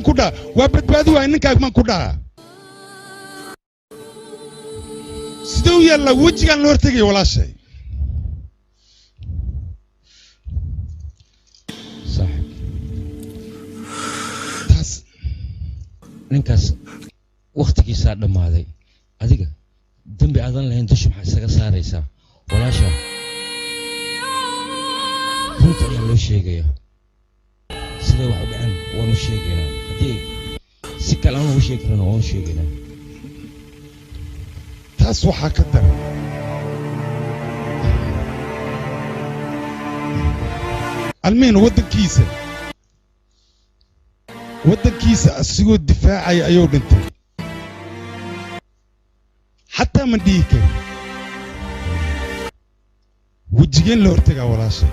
ku dhahaa waa badbaadi waay ninkaaga maan ku dhahaa sidoo yalla wajigan loo hortagay walaashay ninkaas waqtigiisa dhamaaday adiga dambi aadan lahayn dusha maxaa isaga saaraysaa walaasha runta ayaa loo sheegayaa sidee wax u dhaceen waanu sheegaynaa haddii si kale aan ugu sheegi karana waanu sheegaynaa taas waxaa ka daran almiin waddankiisa asigoo difaacaya ayuu dhintay xataa ma dhihi karin wejigeen la hortagaa walaashay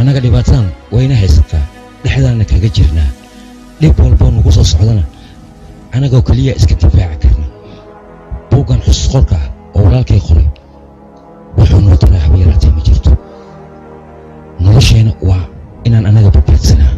anaga dhibaatadan wayna haysataa dhexdaana kaga jirnaa dhib walba nagu soo socdana anagoo kaliya iska difaaci karna buugan xusus qorka ah oo walaalkay qoray wuxuu noo taray haba yaraatee ma jirto nolosheena waa inaan anaga badbaadsanaa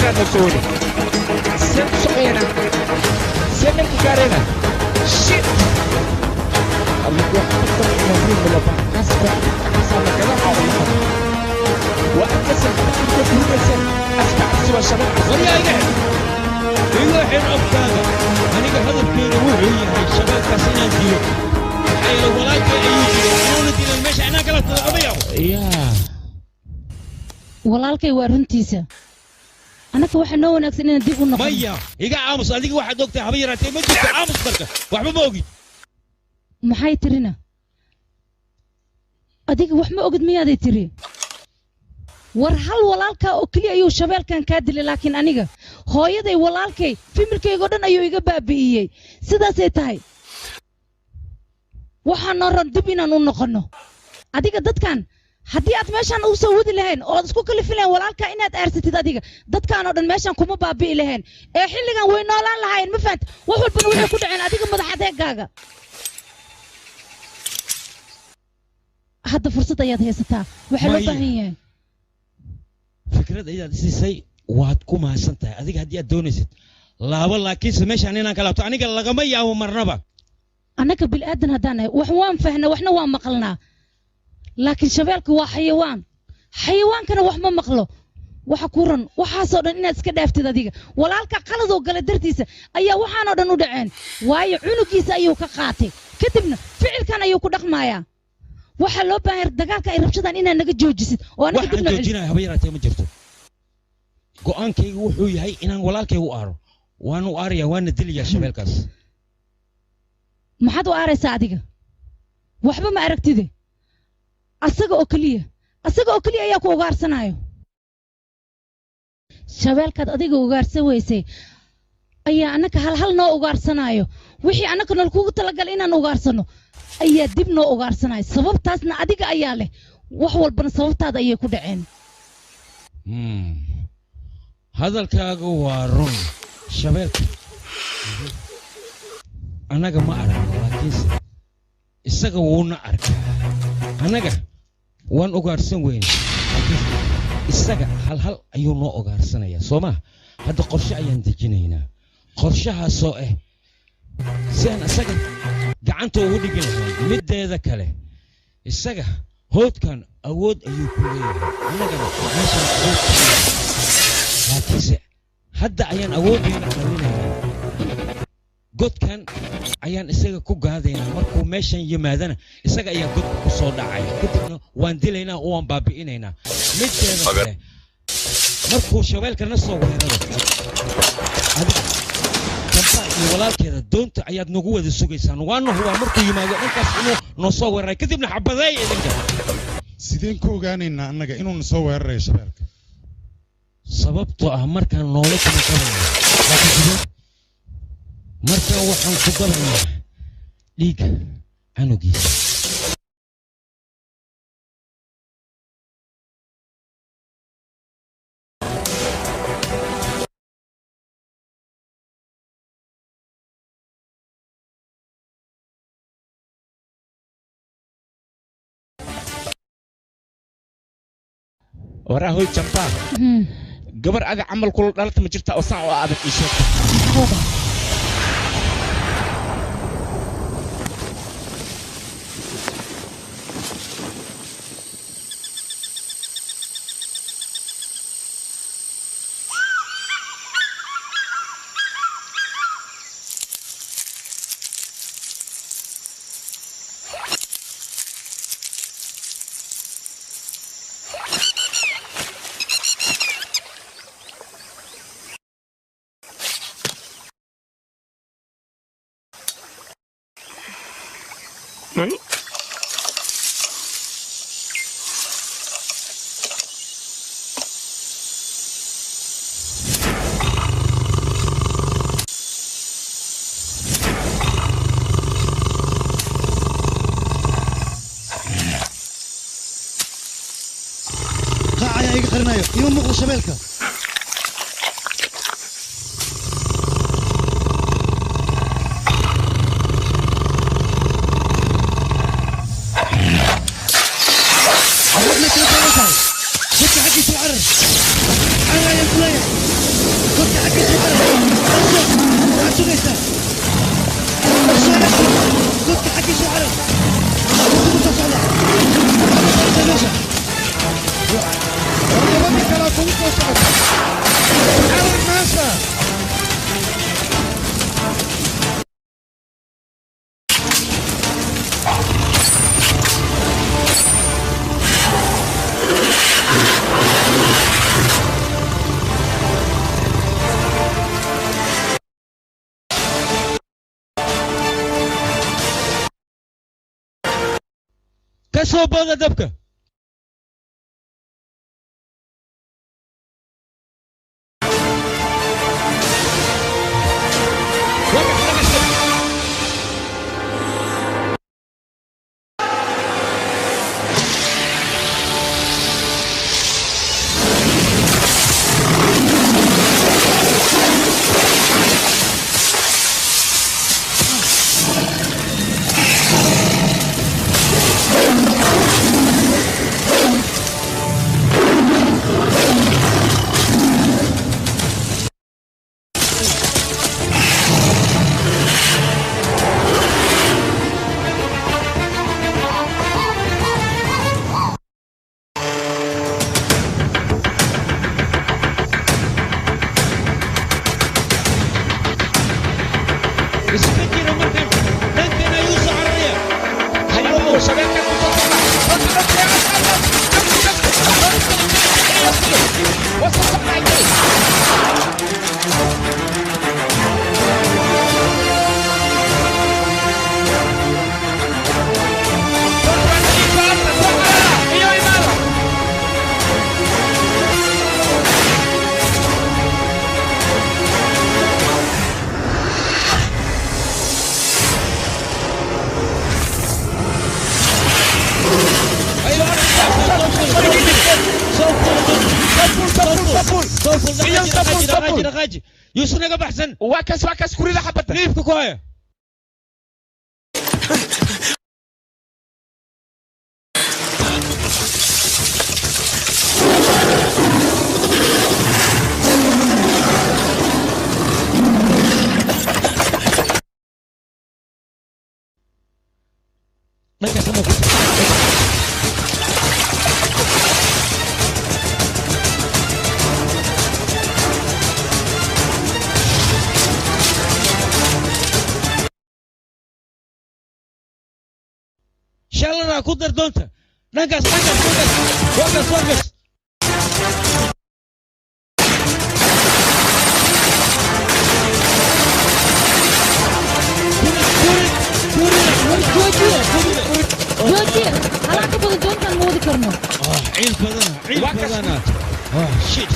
كبيرة نسوني سيب سقينا سيب الكارينا شيت الله يحفظك المظلوم ولا بحسب حصل كلام عظيم وأكسر بحث كل أسمع سوى الشباب وريا إيه إيه حين أبكاga aniga hadalkeena wuxuu yahay shabaabkaas inaan dilo ayla walaalkay ayuu dilay anuuna dilay meesha anaa kala taqabayo walaalkay waa runtiisa anaka waxa noo wanaagsan inaan dib u noqono maya iga aamus adiga waxaad ogtahay haba yaraatee ma jirto aamus marka waxba ma ogid maxay tirina adiga wax ma ogid miyaaday tiri war hal walaalka oo kaliya ayuu shabeelkan ka dilay laakiin aniga hooyaday walaalkay familkayga dhan ayuu iga baabi'iyay sidaas ay tahay waxaan noran dib inaan u noqono adiga dadkan haddii aad meeshan u soo wadi lahayn oo aad isku kalifin lahayn walaalka inaad aarsatid adiga dadkan oo dhan meeshan kuma baabi'i lahayn ee xilligan way noolaan lahayn ma fahant wax walbana waxay ku dhaceen adiga madax adeegaaga hadda fursad ayaad haysataa waxa loo baahan yahay fikrad ayaad siisay waad ku mahadsan tahay adiga haddii aad doonaysid laabo laakiinse meeshaan inaan ka laabto aniga lagama yaabo marnaba annaka bilaadan haddaan nahay wax waan fahnaa waxna waan maqalnaa laakiin shabeelka waa xayawaan xayawaankana wax ma maqlo waxa ku ran waxaasoo dhan inaad iska dhaaftid adiga walaalka qaladoo gala dartiisa ayaa waxaanoo dhan u dhaceen waayo cunugiisa ayuu ka qaatay kadibna ficilkan ayuu ku dhaqmayaa waxaa loo baahan dagaalka ay rabshadaan inaad naga joojisid oo anaga waxaan joojinaya haba yaraatee ma jirto go'aankaygu wuxuu yahay inaan walaalkaygu aaro waan u aarayaa waana dilayaa shabeelkaas maxaad u aaraysaa adiga waxba ma aragtide asaga oo keliya ayaa ku ugaarsanayo shabeelkaad adiga ugaarsan weysay ayaa annaka hal noo ugaarsanayo wixii annaka nol kugu talagalay inaan ugaarsano ayaa dib noo ugaarsanayo sababtaasna adiga ayaa leh wax walbana sababtaada ayay ku dhaceen hadalkaagu waa run shabeelka annaga ma aragno laakiinse isaga wuuna arkaa annaga waan ugaarsan weyne laakiinse isaga hal ayuu noo ugaarsanayaa soo maa hadda qorshe ayaan dejinaynaa qorshahaasoo ah si aan isaga gacanta ugu dhigi lahayn middeeda kale isaga hoodkan awood ayuu ku leeyahay annagana meeshaan awood ku leeyahay laakiinse hadda ayaan awooddeena qalinaynaa godkan ayaan isaga ku gaadaynaa markuu meeshan yimaadana isaga ayaa godka ku soo dhacaya kadibna waan dilaynaa oo waan baabi'inaynaa middeeda kale markuu shabeelkana soo weeraro adiga tantaa iyo walaalkeeda doonta ayaad nagu wada sugaysaan waana hubaa markuu yimaado dhankaas inuu noo soo weeraray kadibna xabadeey idinka sideen ku ogaanaynaa annaga inuuna soo weerarayo shabeelka sababtoo ah markaan noola kuma qabanaya laakiin markaa waxaan ku galaynaa dhiigga canugiisa وراهو جنبا قبر أذا عمل كل دارت مجرتا أصلا وأبد إيشك قاعد يا قرنايو يوم مقل شبالك حقي تعرف أنا يا كسو بودا دبكة يوسف بحسن واكس كوريدا حبته ليف كوكايا ما كسمه شالنا كودر دونتا نقص وقص جوجي هلا كبر دونتا المود كرنو عيل بدنا شيت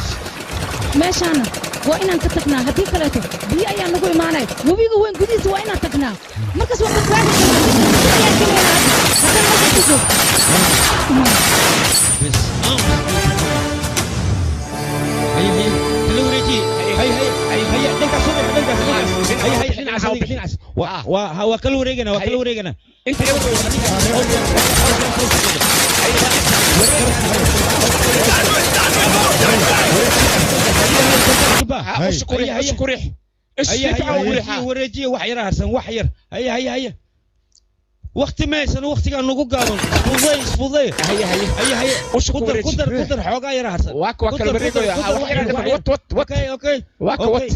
ماشي أنا وإن كتبنا هدي كلته بي أيام نقول معنا وبيجوا وين جديد وإن تقنا مركز وقت ثاني وكلوا ريجنا انت اشكري وريجي وحير هرسن وحير هيا وقت ما يسن وقت كان نقول قالوا فضي هيا قدر حوقا يا هرسن واك البريكو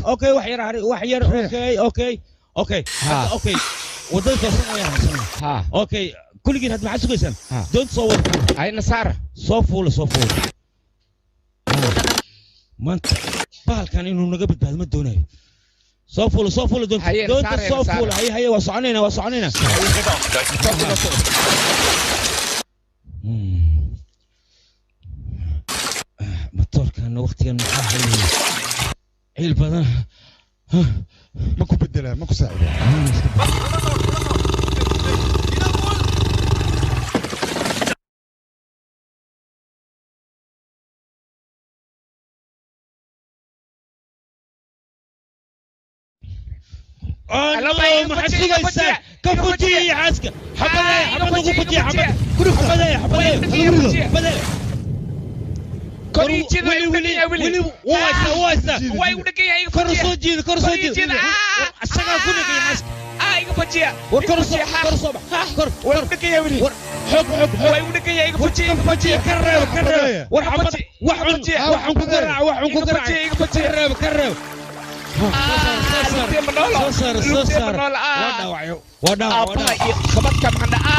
اوكي وحير اوكي ودي تصنع يا هرسن اوكي كل جين هاد معسو كيسن دون تصور هاي نصارى صوفول ما انت بال كان انه نقبل بهذا ما دوني صوفول دون صوفول هي وصعنينا مطور كان وقت كان عيل بدن ماكو بدلها ماكو ساعدة الله ما حد يسال كفوتي يا عسكر حبايا كوريجي ويلي واسا واي ودقي كرسو جيد السقا كلك يا عسكر ايغا فجيا وكرسو واي ودقي يا ويلي حب واي ودقي يا فجيا كرر وحن كرر صار وداع خبط كم عندها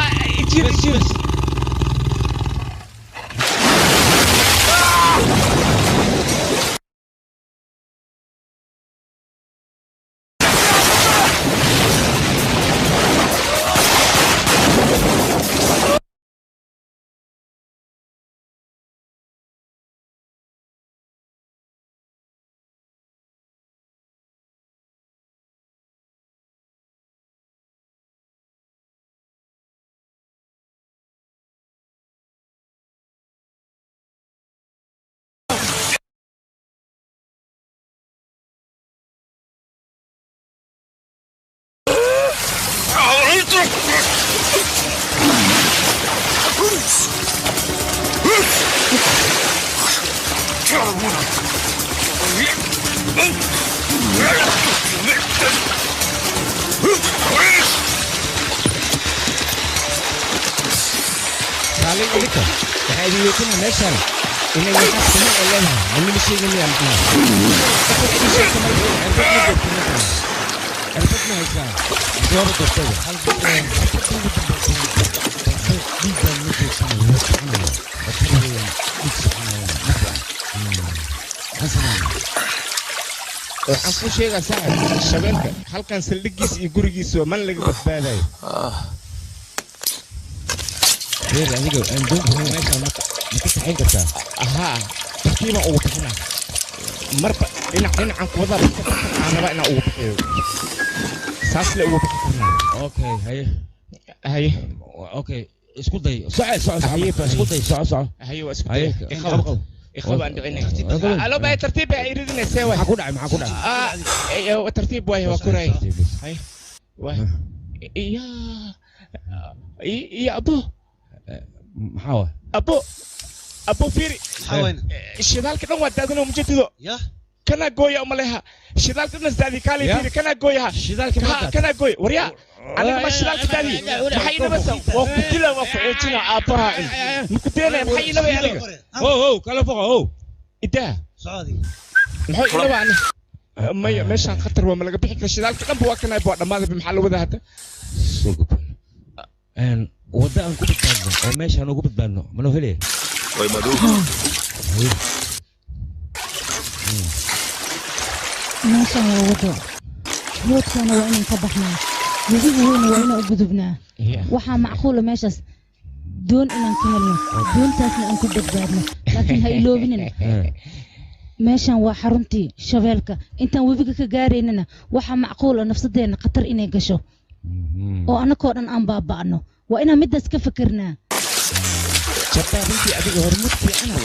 Saling ulit ko. Kaya dilitin na mesan. Inayukas ko na ulan. Namimisi ko niya. Ako isip ko na yun. Elpot na isa. Suwaro ko ito. Halpot na yun. Elpot na yun. Dito ang nito sa mga. At ito yung isa ka na yun. Asa na. Waxaan ku sheegaa saaxib shabeelka halkan saldhigiisa iyo gurigiisa man laga badbaadayo adiga aan doonta meesha ma ka taxin kartaa ahaa tartiiba ugu bixina marba dhinacan ku wada aan rabaa inaan ugu bixiyo saas le ugu bixi karnaa okay haye okay isku day isku day soco haye waa isku day إخوة عندي عيني. ألو باي ترتيب يريدني سوى. معكو داعي. ترتيب واي وكوراي. هاي. واي. يا أبو. محاوة. أبو فيري. حاوين. الشباب كده ودادنا مجددو. يا. كنا جويا أملها. الشباب كده نزدادي كالي فيري كنا جويا. الشباب كنا جوي وريا. أنا ما الشباب كدادي. محينا بس. وكتيلا وفعتنا أباها. مكتينا محينا ويعني. هو كلا فوق هو إده سعودي محينا وعني. ما ماشان خطر وما لقى بيحكي الشباب كده بوكنا يبغى ما ذا بمحل وذا هذا. سوق. أن وده أنكو بتبانو أو ماشي أنا أنكو بتبانو منو هلي. وي مدو. ماشي أنا وده. هود كان وين نصبحنا. يجيب هون وين أبدبنا. وحنا معقولة ماشي دون إن نكلم دون تاسنا أنكو بتبادنا لكن هاي لوبيننا. ماشان وحرمتي شبالك أنت وبيجك جاريننا وحنا معقولة نفس الدين قطر إني قشوا. وأنا كورن أم بابانو وأنا مدرس كفكرنا. شباب أنتي أديك هرمت في أنا.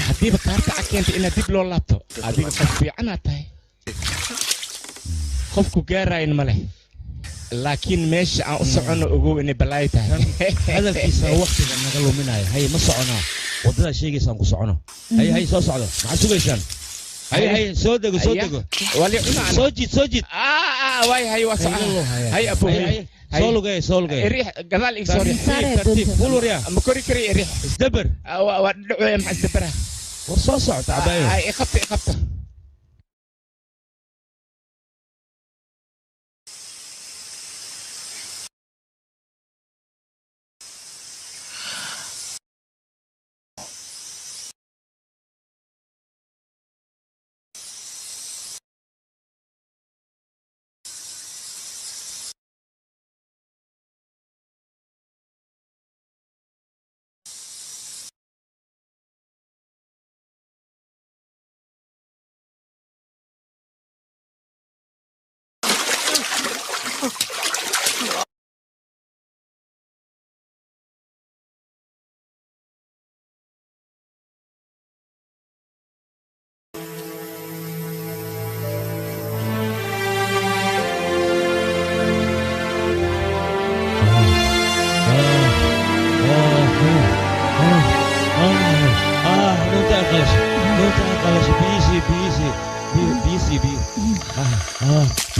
هدي بكارت أكيد إن ديب لولاتو. أديك في أنا تاي. خفكو جارين ماله. لكن مش أصعنا أقول إني بلايته. هذا الكيس وقت أنا قالوا منها هي ما صعنا. وده شيء يسمى صعنا. هي صعدة مع سويشان. هي صدقوا. ولي سوجد. واي هي وصع. هي أبو هي. سول جاي. الريح قذال إكسوري. ترتيب فولو ريا. مكوري كري الريح. استبر. ودعوة مع استبرها. وصاصع تعبان. هاي خبطة.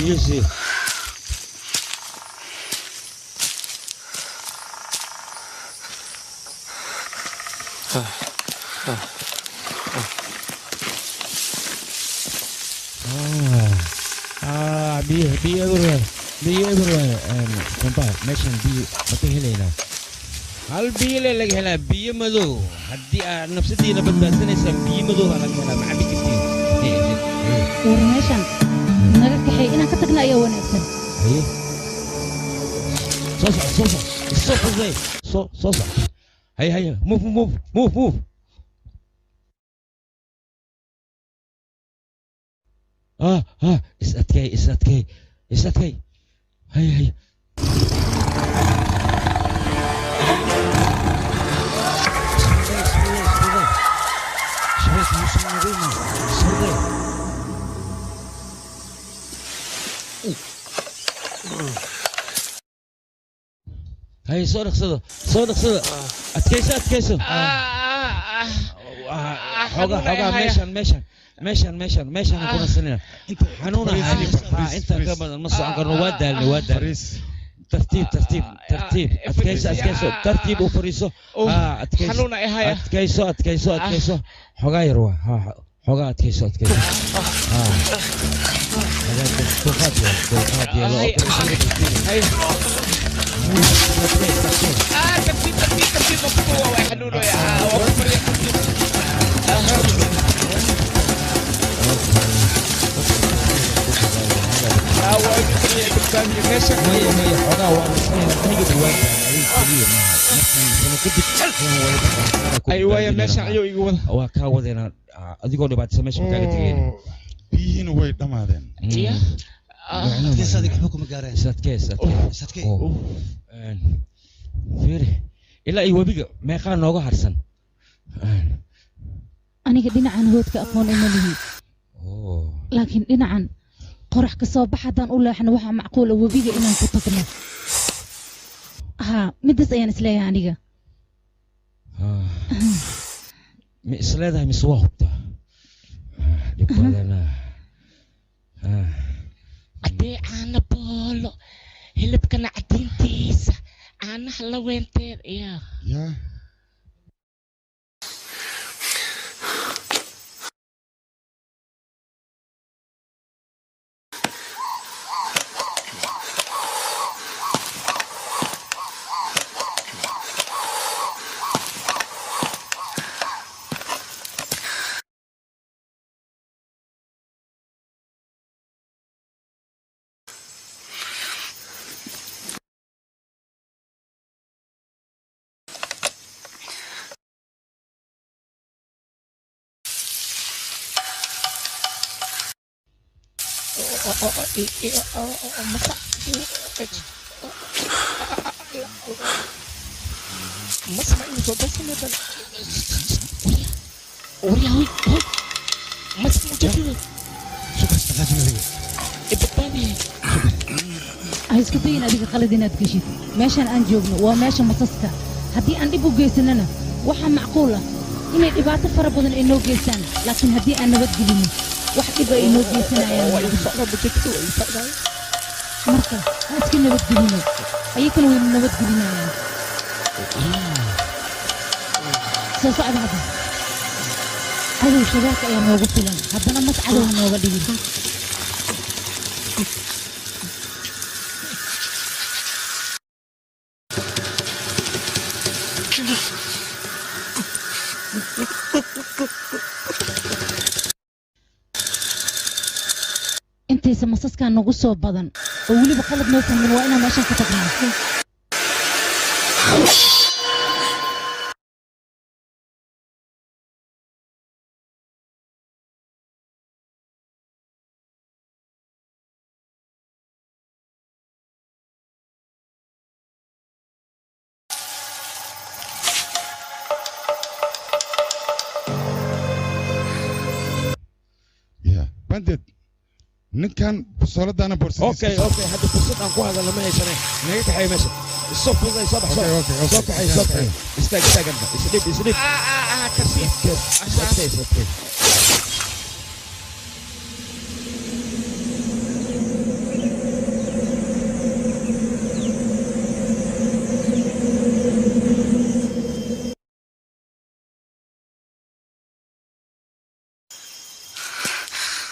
Easy. Be everywhere. Kumpa, mention be matihilena. Hal biile lagi hela biye madu. Haddi nafsati na badbaadsanaysa biye madu laga hela ma abi kitin. ورميشان نرجع حي إنا كتقنا يا وناسن. هي. صوص زي صوص. هي move. Is that okay? هي. هاي صدق أتكيسه meeshan kuna sanina xanuuna inta ka badan ma socon karno waa daalnay ترتيب ترتيب وفريسو حنونا إيه هاي أتكيسو حقا يروى حقا أتكيسو أيوة يا ماشي أيوة يقول waa kaa wadeena adigoo dhibaataysan meesha ma kaaga tegeen biyihiina way dhammaadeen fiiri ilaa iyo webiga meeqaa nooga harsan aniga dhinacan hoodka aqoon uma lihi laakiin dhinacan qorax ka soo bax haddaan u leexno waxaa macquul ah webiga inaan ku tagno midaas ayaan isleeyahay aniga ma isleedahay mise waa hubtaa dhib badana haddii caana boolo hilibkana cadiintiisa caanaha la weynteed yaa isku dayin adiga qalad inaad geshid meeshan aan joogno waa meesha masaska haddii aan dhib u geysanana waxaa macquul ah inay dhibaato fara badan ay noo geystaan laakiin haddii aan nabad gelino wax dhib ay noo geysanayaan marka ha iska nabad gelino ayakana waynu nabad gelinayaan soo socda hadda cadow shabaaka ayaa noogu filan haddana mas cadow ha nooga dhigin intaysa masaskaa nagu soo badan oo weliba qalad noo sameyn waa inaan meeshan ka tagnaa bandit ninkan busooladaana اوكي hadda fursad aan ku hadalno ma haysanay naga kaxay meesha soo fuday soo baxso soo kaxay istaag isdhib tartiib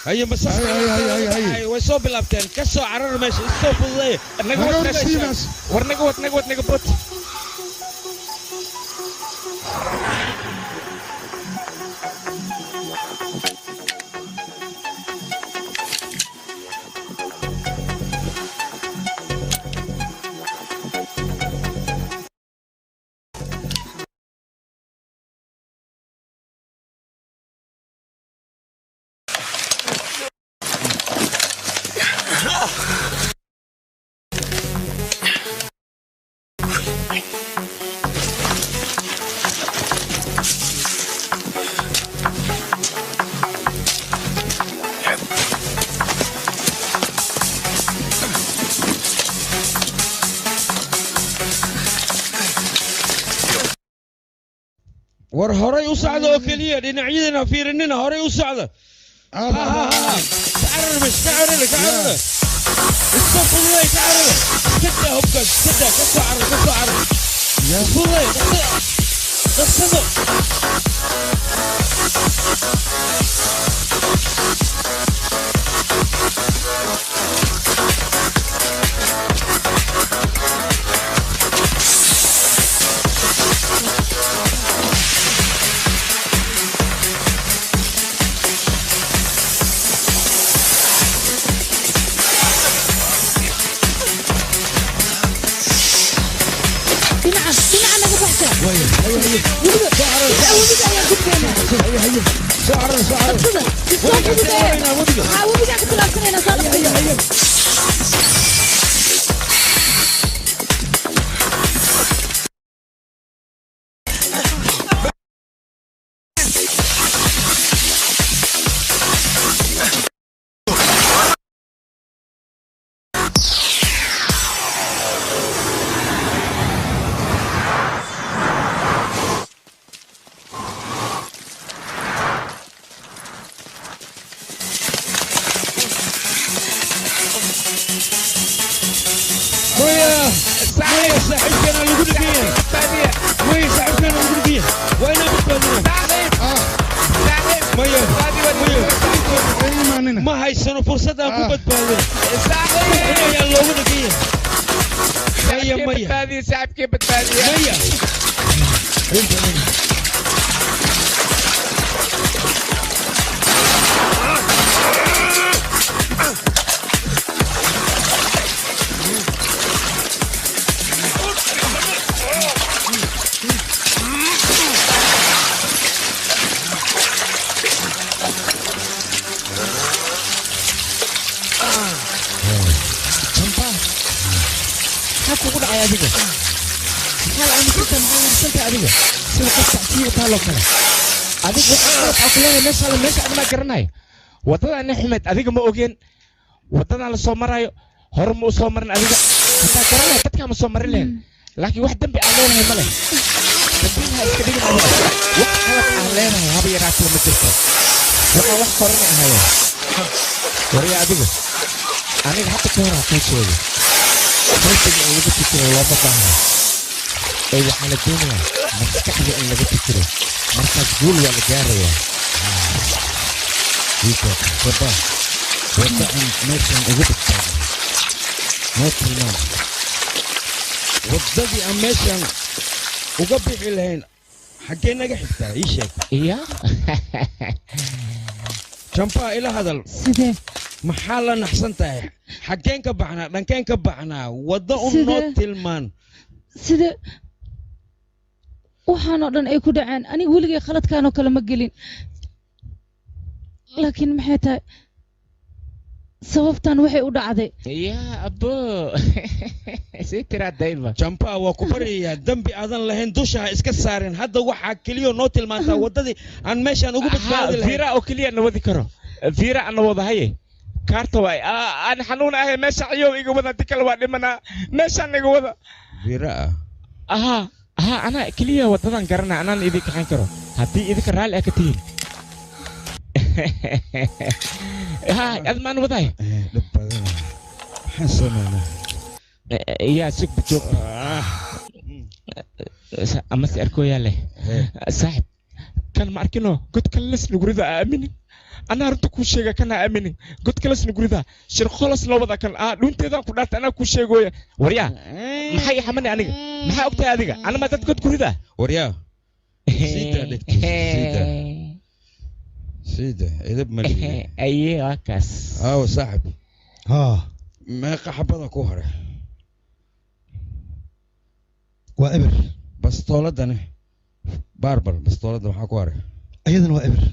هيا بس هيا ويصوب الابتين كسو عرر ماشي الصوب ضيق ورنقوت war horay u socda oo keliya dhinacyadana fiirinina horay u socda تعرر مش تعرر استفضل تعرر كده هبك كده كسعر يا فضل تصدق ما هي سنة فرصة أبو بدبالي يا الله ودقيقة مية بتبادي ساعب كيف بتبادي مية adiga hal aan ku tanaasulka adiga sida qofka si taalo kale adiga waxa kale meesha ma garanay wadada xumeed adiga ma ogeen wadada la soo marayo hor ma soo marin adiga ta garanay dadka ma soo marin leen laakiin wax dambi aan leenahay male dadka iska dhigin wax qalad aan leenahay haba yaraatay ma jirto waxa wax qoran ahayo wariya adiga aniga hadda ka hor ku sheegay ممكن اللي بتفكره لو ما ظهر اي على الدنيا مستحيل اللي بتفكره مركز قول ولا جاريه ديك بابا وانت ماشي وجبت موت الماء وضدي اماشي وقبل الهين حكينا قحتها ايش اياه جنبها الى هذا محل نحسنتها حكين كبعنا دنكين كبعنا ودا النوت المان sida waxaan oo dhan ay ku dhaceen aniga weligay khaladkaan oo kale ma gelin laakiin maxay tahay sababtan waxay u dhacday يا ابو سيترا دايما جنبها waa ku bariyaa dambi aadan lahayn dusha iska saarin hadda waxa kaliya noo tilmaanta wadadii aan meeshan ugu badbaadi lahayn fiira oo kaliya nabadi karo fiira aan wadahay kaarta way aan xanuun ahay meesha ciyow iga wada dikal waa dhimana meesha iga wada fiira aha ana kaliya wadadan garana anaan idin kaxan karo hadii idinka raali ah ka tihiin admaan waday dhib badan waxaan sameynaa يا سك بتشوف أما سأركو ياله صاحب كان ماركينو قلت كلس نقول ذا أميني أنا أردت كل شيء كان أميني قلت كلس نقول ذا شر خلاص لو بذا كان لون تذا كنت أنا كل شيء جويا وريا ما حي حمني أنا ما حي أكتر هذيك أنا ما تذكر كل ذا وريا سيدة إذا بملي أيه أكاس صاحب ما قحبنا كوهرة وإبر بس طولدنا باربر بس طولدنا حكوارة أيضا وإبر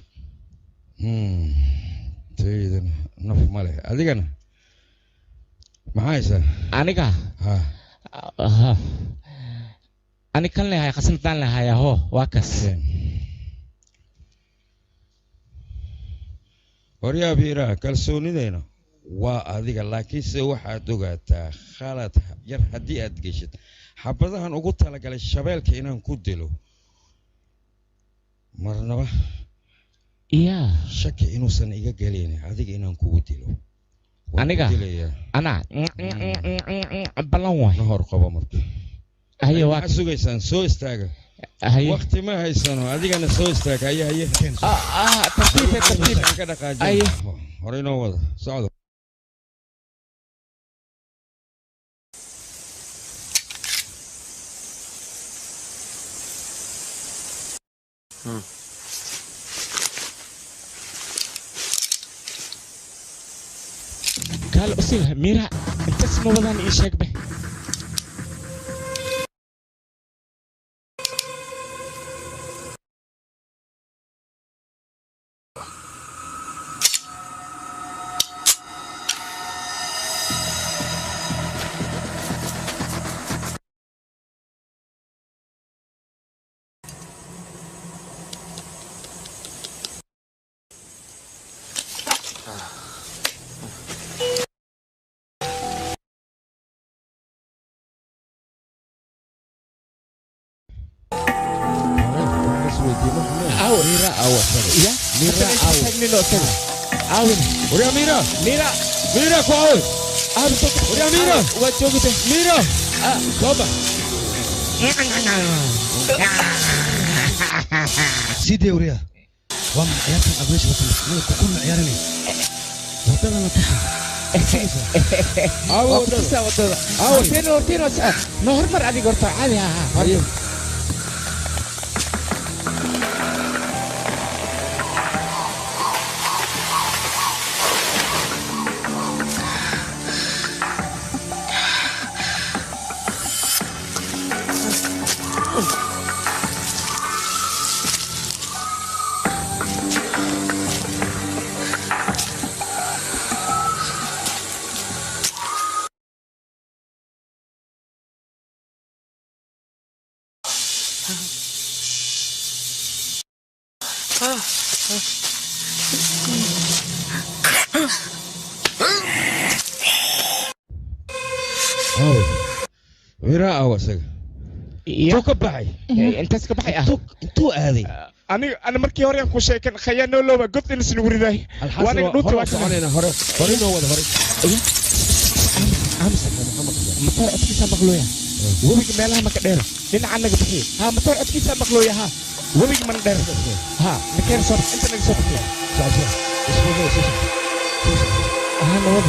سيدنا نف ماله أديكنا معايسة أنا كا أنا كان لها قسمتان لها يا هو واكس وريا بيرا كالسوني دينا وأديك لكن سوى حدوقة خالد ير هدي أدقيشت حبذا هن أقول لك على الشباب كأنهم كودلو marnaba iya shaki inuusan iga gelin adiga inaan kugu dilo aniga ana balan waay hor qabo marka haye waa sugaysaan soo istaaga waqti ma haysano adigana soo istaaga haye tartiib ka dhaqaajin hore inoo wada socdo قال أصيلها ميرا أنت اسمه وضعني إيشاك به ميرا كويس وريا ميرا وجوجته ميرا صوبة سيدي وريا وام عيارتي أبريش وطن كنا عيارني وطلنا نتصل وطيرو نهر مر علي قرطة عادي ميرا أوسك توك بحي أنت سكبحي انتو هذه أنا مركي هوري أنكو شيء كان خيانة لو ما قلت إني سنوري ذاي وأنا نوتي وأنا هوري نوض هوري أمسك مطار أتكيسا مغلويا وبيك مالها ما كدير لين عنك بحي ها مطار أتكيسا مغلويا ها وبيك من دير ها نكير صوت أنت نك صوت فيها شاشه اسمه ها نوض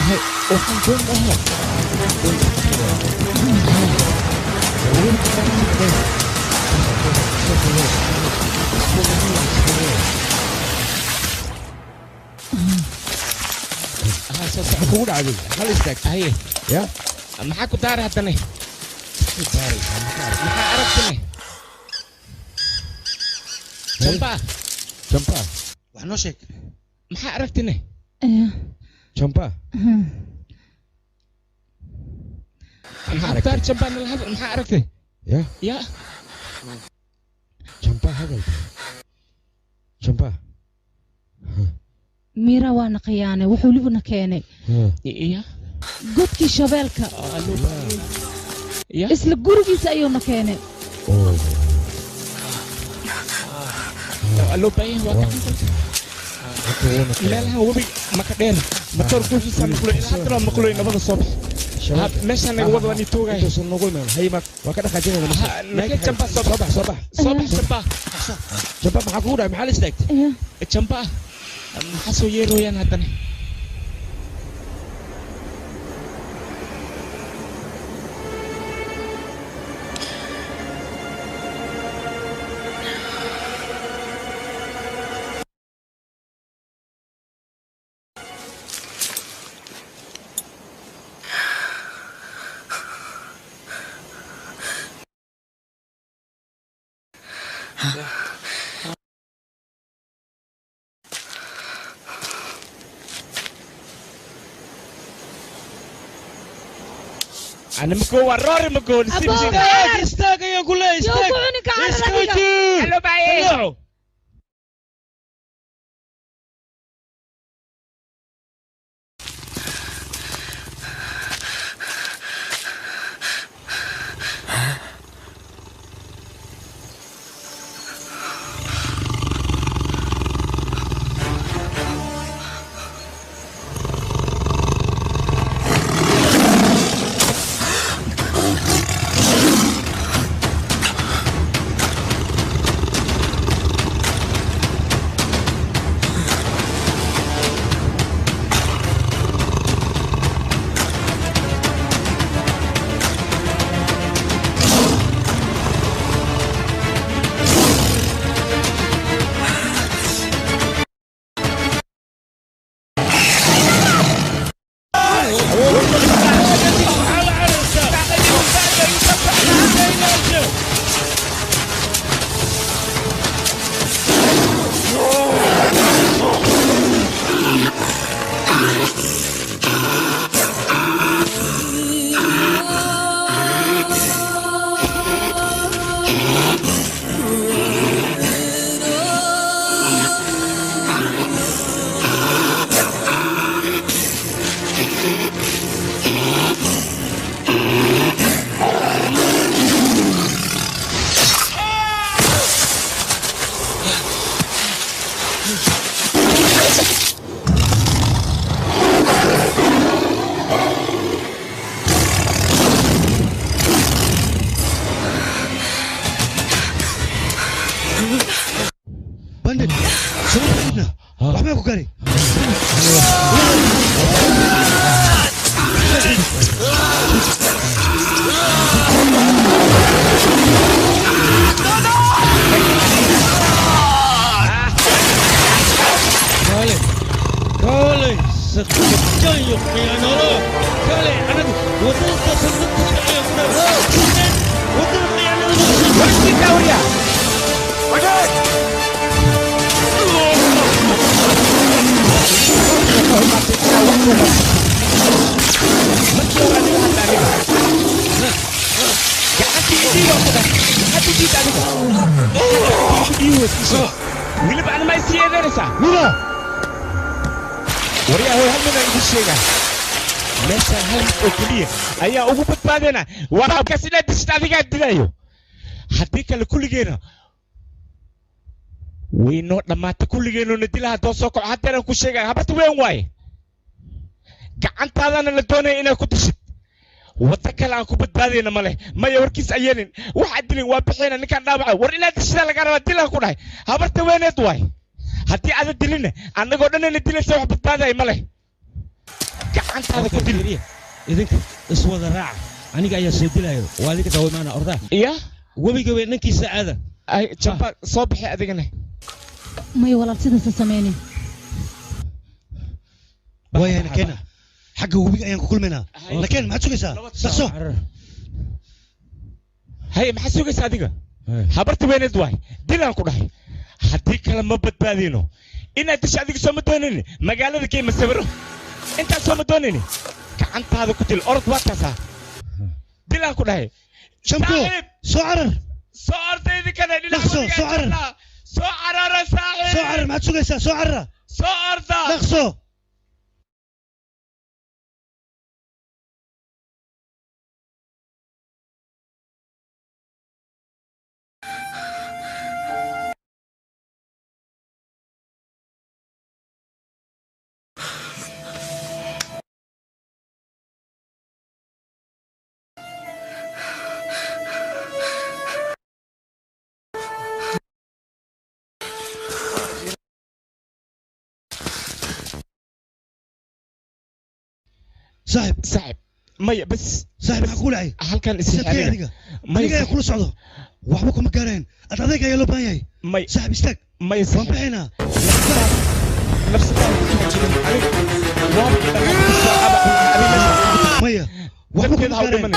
هاي وحن جون ده كود عادي خلص تك هاي يا maxaa ku daari haddana maxaa aragtine jamba wax noo sheeg maxaa aragtine jamba maxaa daar jamba maxaa aragtay ya jamba hadal jamba ميرا وانا قيانة وحوليبنا كيني إيه قدكي شبالك اسل قرقي سأيونا كيني لو باين وقت لا هو بي ما كدين ما تركوش سامكلو حتى لو مقلوين نبض الصبح ماشي انا وضع اني توغاي نقول من هي ما وكذا خاجين لكن جنبا صباح جنبا محقوره محل استك جنبا حسو يرويان هدنا أنا مكو وراري مكو استاك يا كله استاك هلو باي bandit semua banditnya apa aku kari Kale, sekejap yuk yang nolo. Kale, anak water tersebut yang benar. Water yang nolo. Berhenti kau dia. Bagai. Jangan tinggi sudah. Hati kita ni. Bila mana masih ada rasa? Mira. وريا هو هم من الشيء مثلا هم أكلية أيها أبو بتبادنا ورا كسيلة تشتغل قاعد تلاقيه هديك لكل جينا وينو لما تكل جينا نديلها توصق حتى لو كل شيء هبت وين واي كأنت هذا نلتوني إنا كتشت وتكل عن كوبت بادينا ماله ما يوركيس أيين واحد لي وابحين أنا كان نابع ورينا تشتغل قاعد تلاقيه كله هبت وين يتواي haddii aad dilin annagoo dhan in dilay soo badbaaday ma leh gacantaada ku dil idinka iswada raac aniga ayaa soo dilayo waa adiga dawaymaana orda iya wabiga weynankiisa aada ay jamba soo bixi adigana may walaal sidaas sameeyeen wayna keena xagga wabiga ayaan ku kulmaynaa laakiin maxaad sugaysaa dhaqso hay maxaad sugaysaa adiga habarta weyneed waay dilaan ku dhahay haddii kale ma badbaadino inaad disha adiga soo ma doonayni magaalada keema sawiro intaad soo ma doonayni gacantaada ku dil orod waa taasaa dilaan ku dhahay shamko soo carar soo ordaydi kana dhaqso soo carar soo carara saaxiib soo carar maxaad sugaysaa soo carara soo orda dhaqso صاحب مية بس صاحب معقول عي هل كان استهانة مية كل صعده وحبكم مكارين أتعطيك يا لبايي مية صاحب استك مية صاحب وانبحنا نفس مية وحبكم مكارين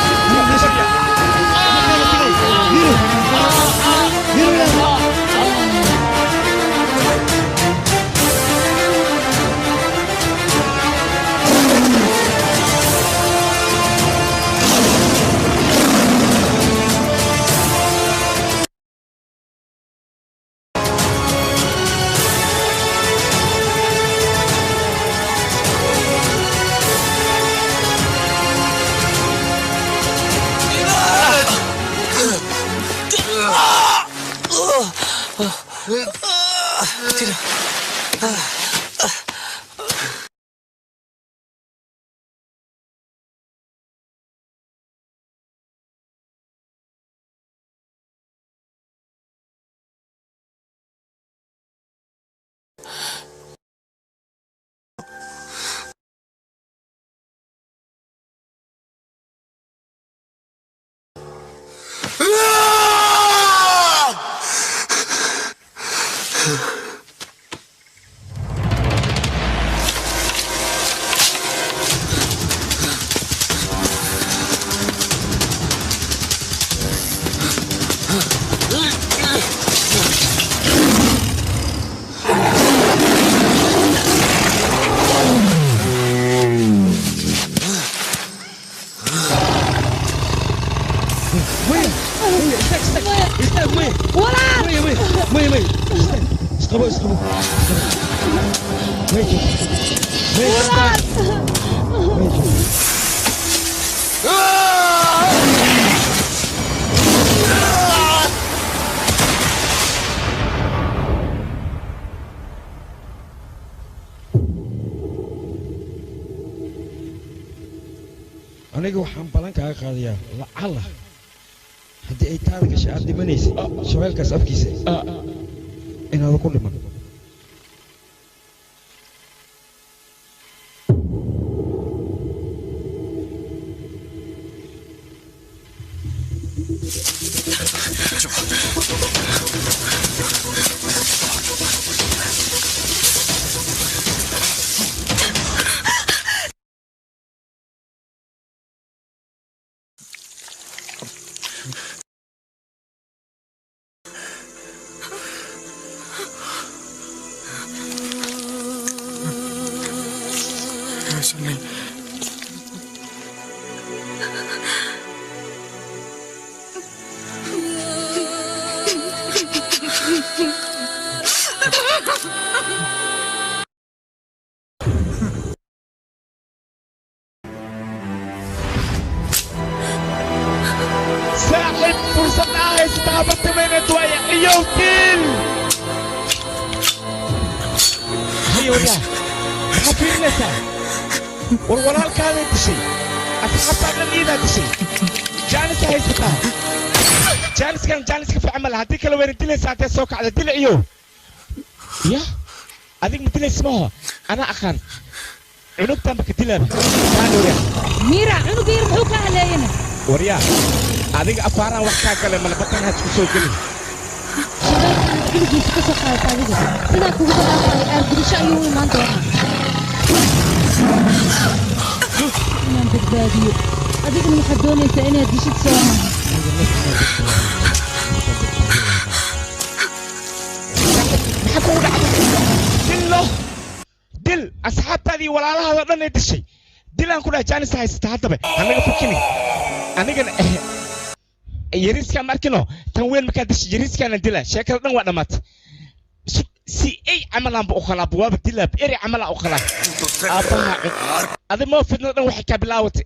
aniga waxaan balan kaaga qaadayaa lacala haddii ay taada gashay aad dhimanaysa shabeelkaas afkiisa inaad ku dhiman ساحب فرصة معاه استعبت من تويا يوكل هيا ولا حفير نسا والولا كان يدشي أتحطى من إيدا دشي جانس هاي ستا جانس كيف عمل هديك لو وين دلي ساعتين سوق على دلي عيو يا هذيك مثل اسمها أنا أخان عنق تنبك دلي ميرا عنق يربحوك علينا وريا هذيك أفارا وقتها كلام من بطنها تسوي كلي كل جيس كسر خالص هذيك سيدا كوكو تلاقي أربعة شيء يوم ما نتوقع من بدبادي هذيك من حدوني سأني هديش تسوي دل أصحاب هذه ولا لها هذا نيت الشيء دل أنا كلها جانس هاي استهتبه أنا فكني أنا يريس كان ماركنو تنوين مكادش يريس كان دل شكل نوع نمط سي أي عمل عم بأخلا بواب دل بإري عمل أخلا أبا هذا ما في نوع حكي بلاوت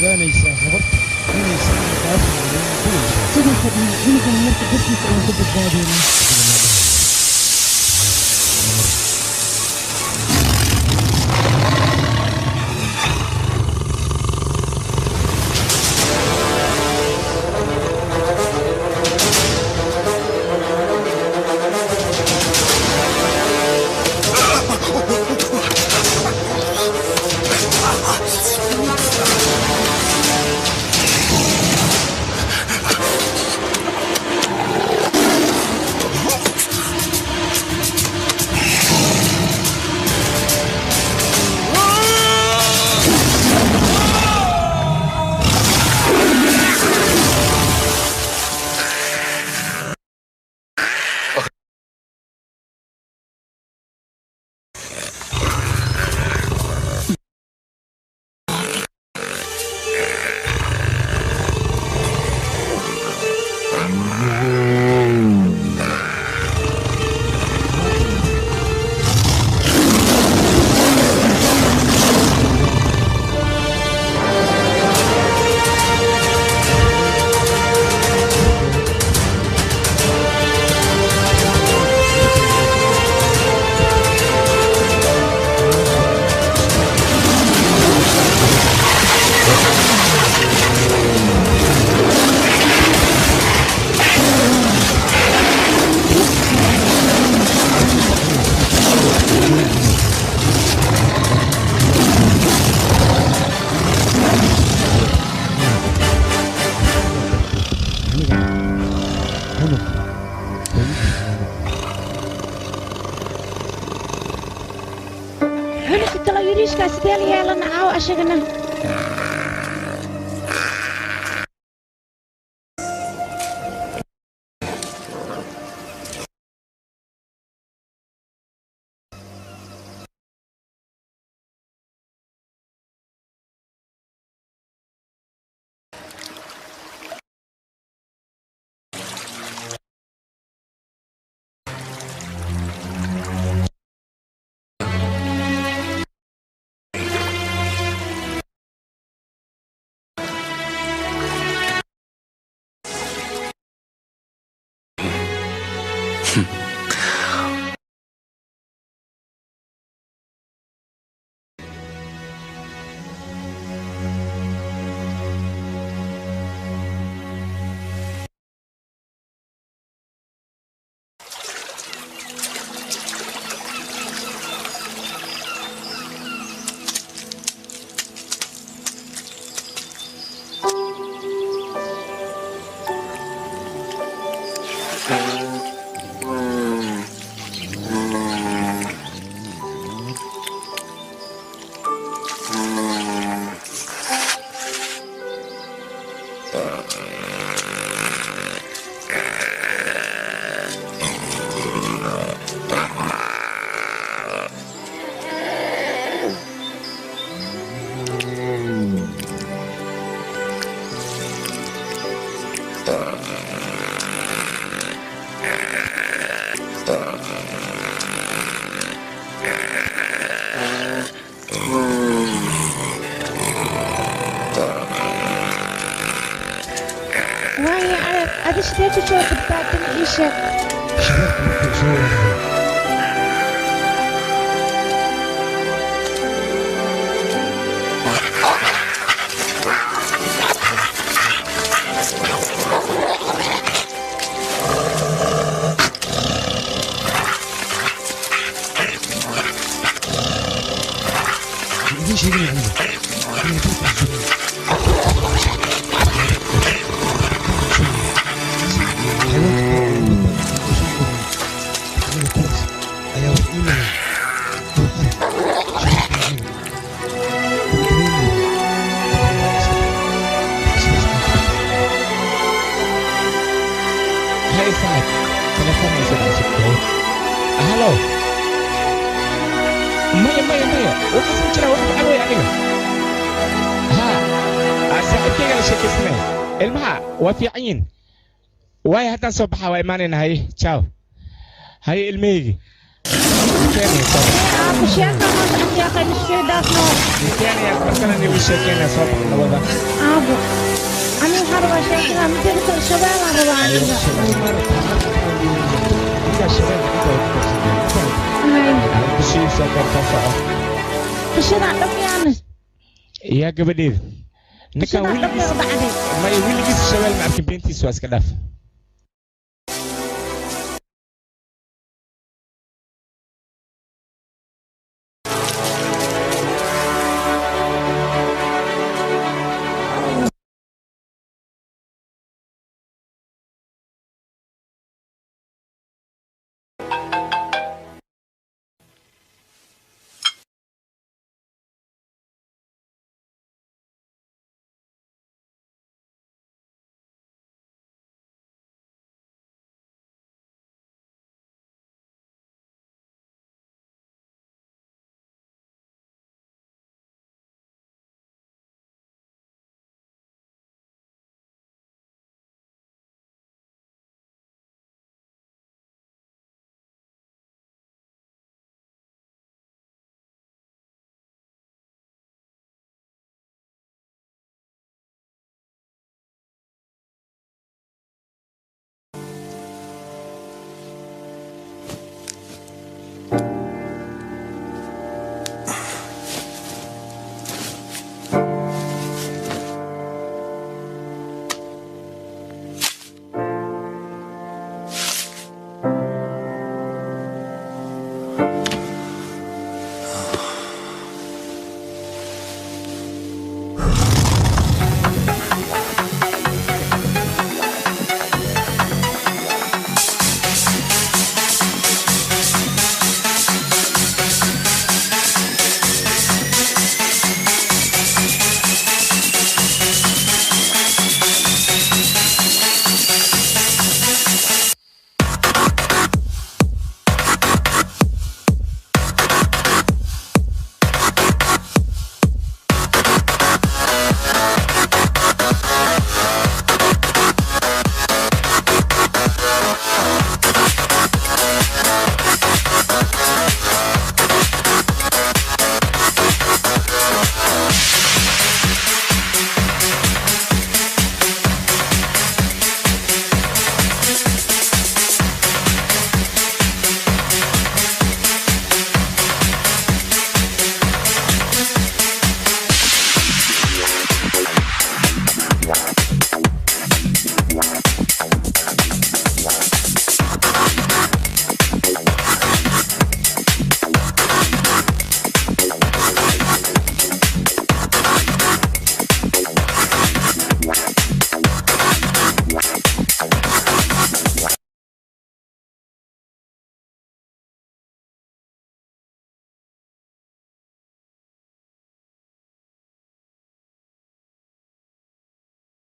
ogaanaysaa habarta inaysan qaafin sidoo kale gurigan marka dadkiisa aan ku badbaadayno عنك كلا يريش كاسدال يا لنا عاو أشجنا هذا شتيت تشوف الباطن إيش؟ وفي عين واي هذا صباح وإيماننا هاي تشاو هاي الميجي كيني صباح بشيء كمان يا أخي بشيء دافنو كيني يا مثلا اللي بشيء صباح نوضة أبو أنا هرب شيء كذا ممكن تقول شباب هرب عني يا شباب بشيء سكر تصعد بشيء نعرف يعني يا قبلي نكا ولقيس ما يولقيس شوال معك بنتي سواس كداف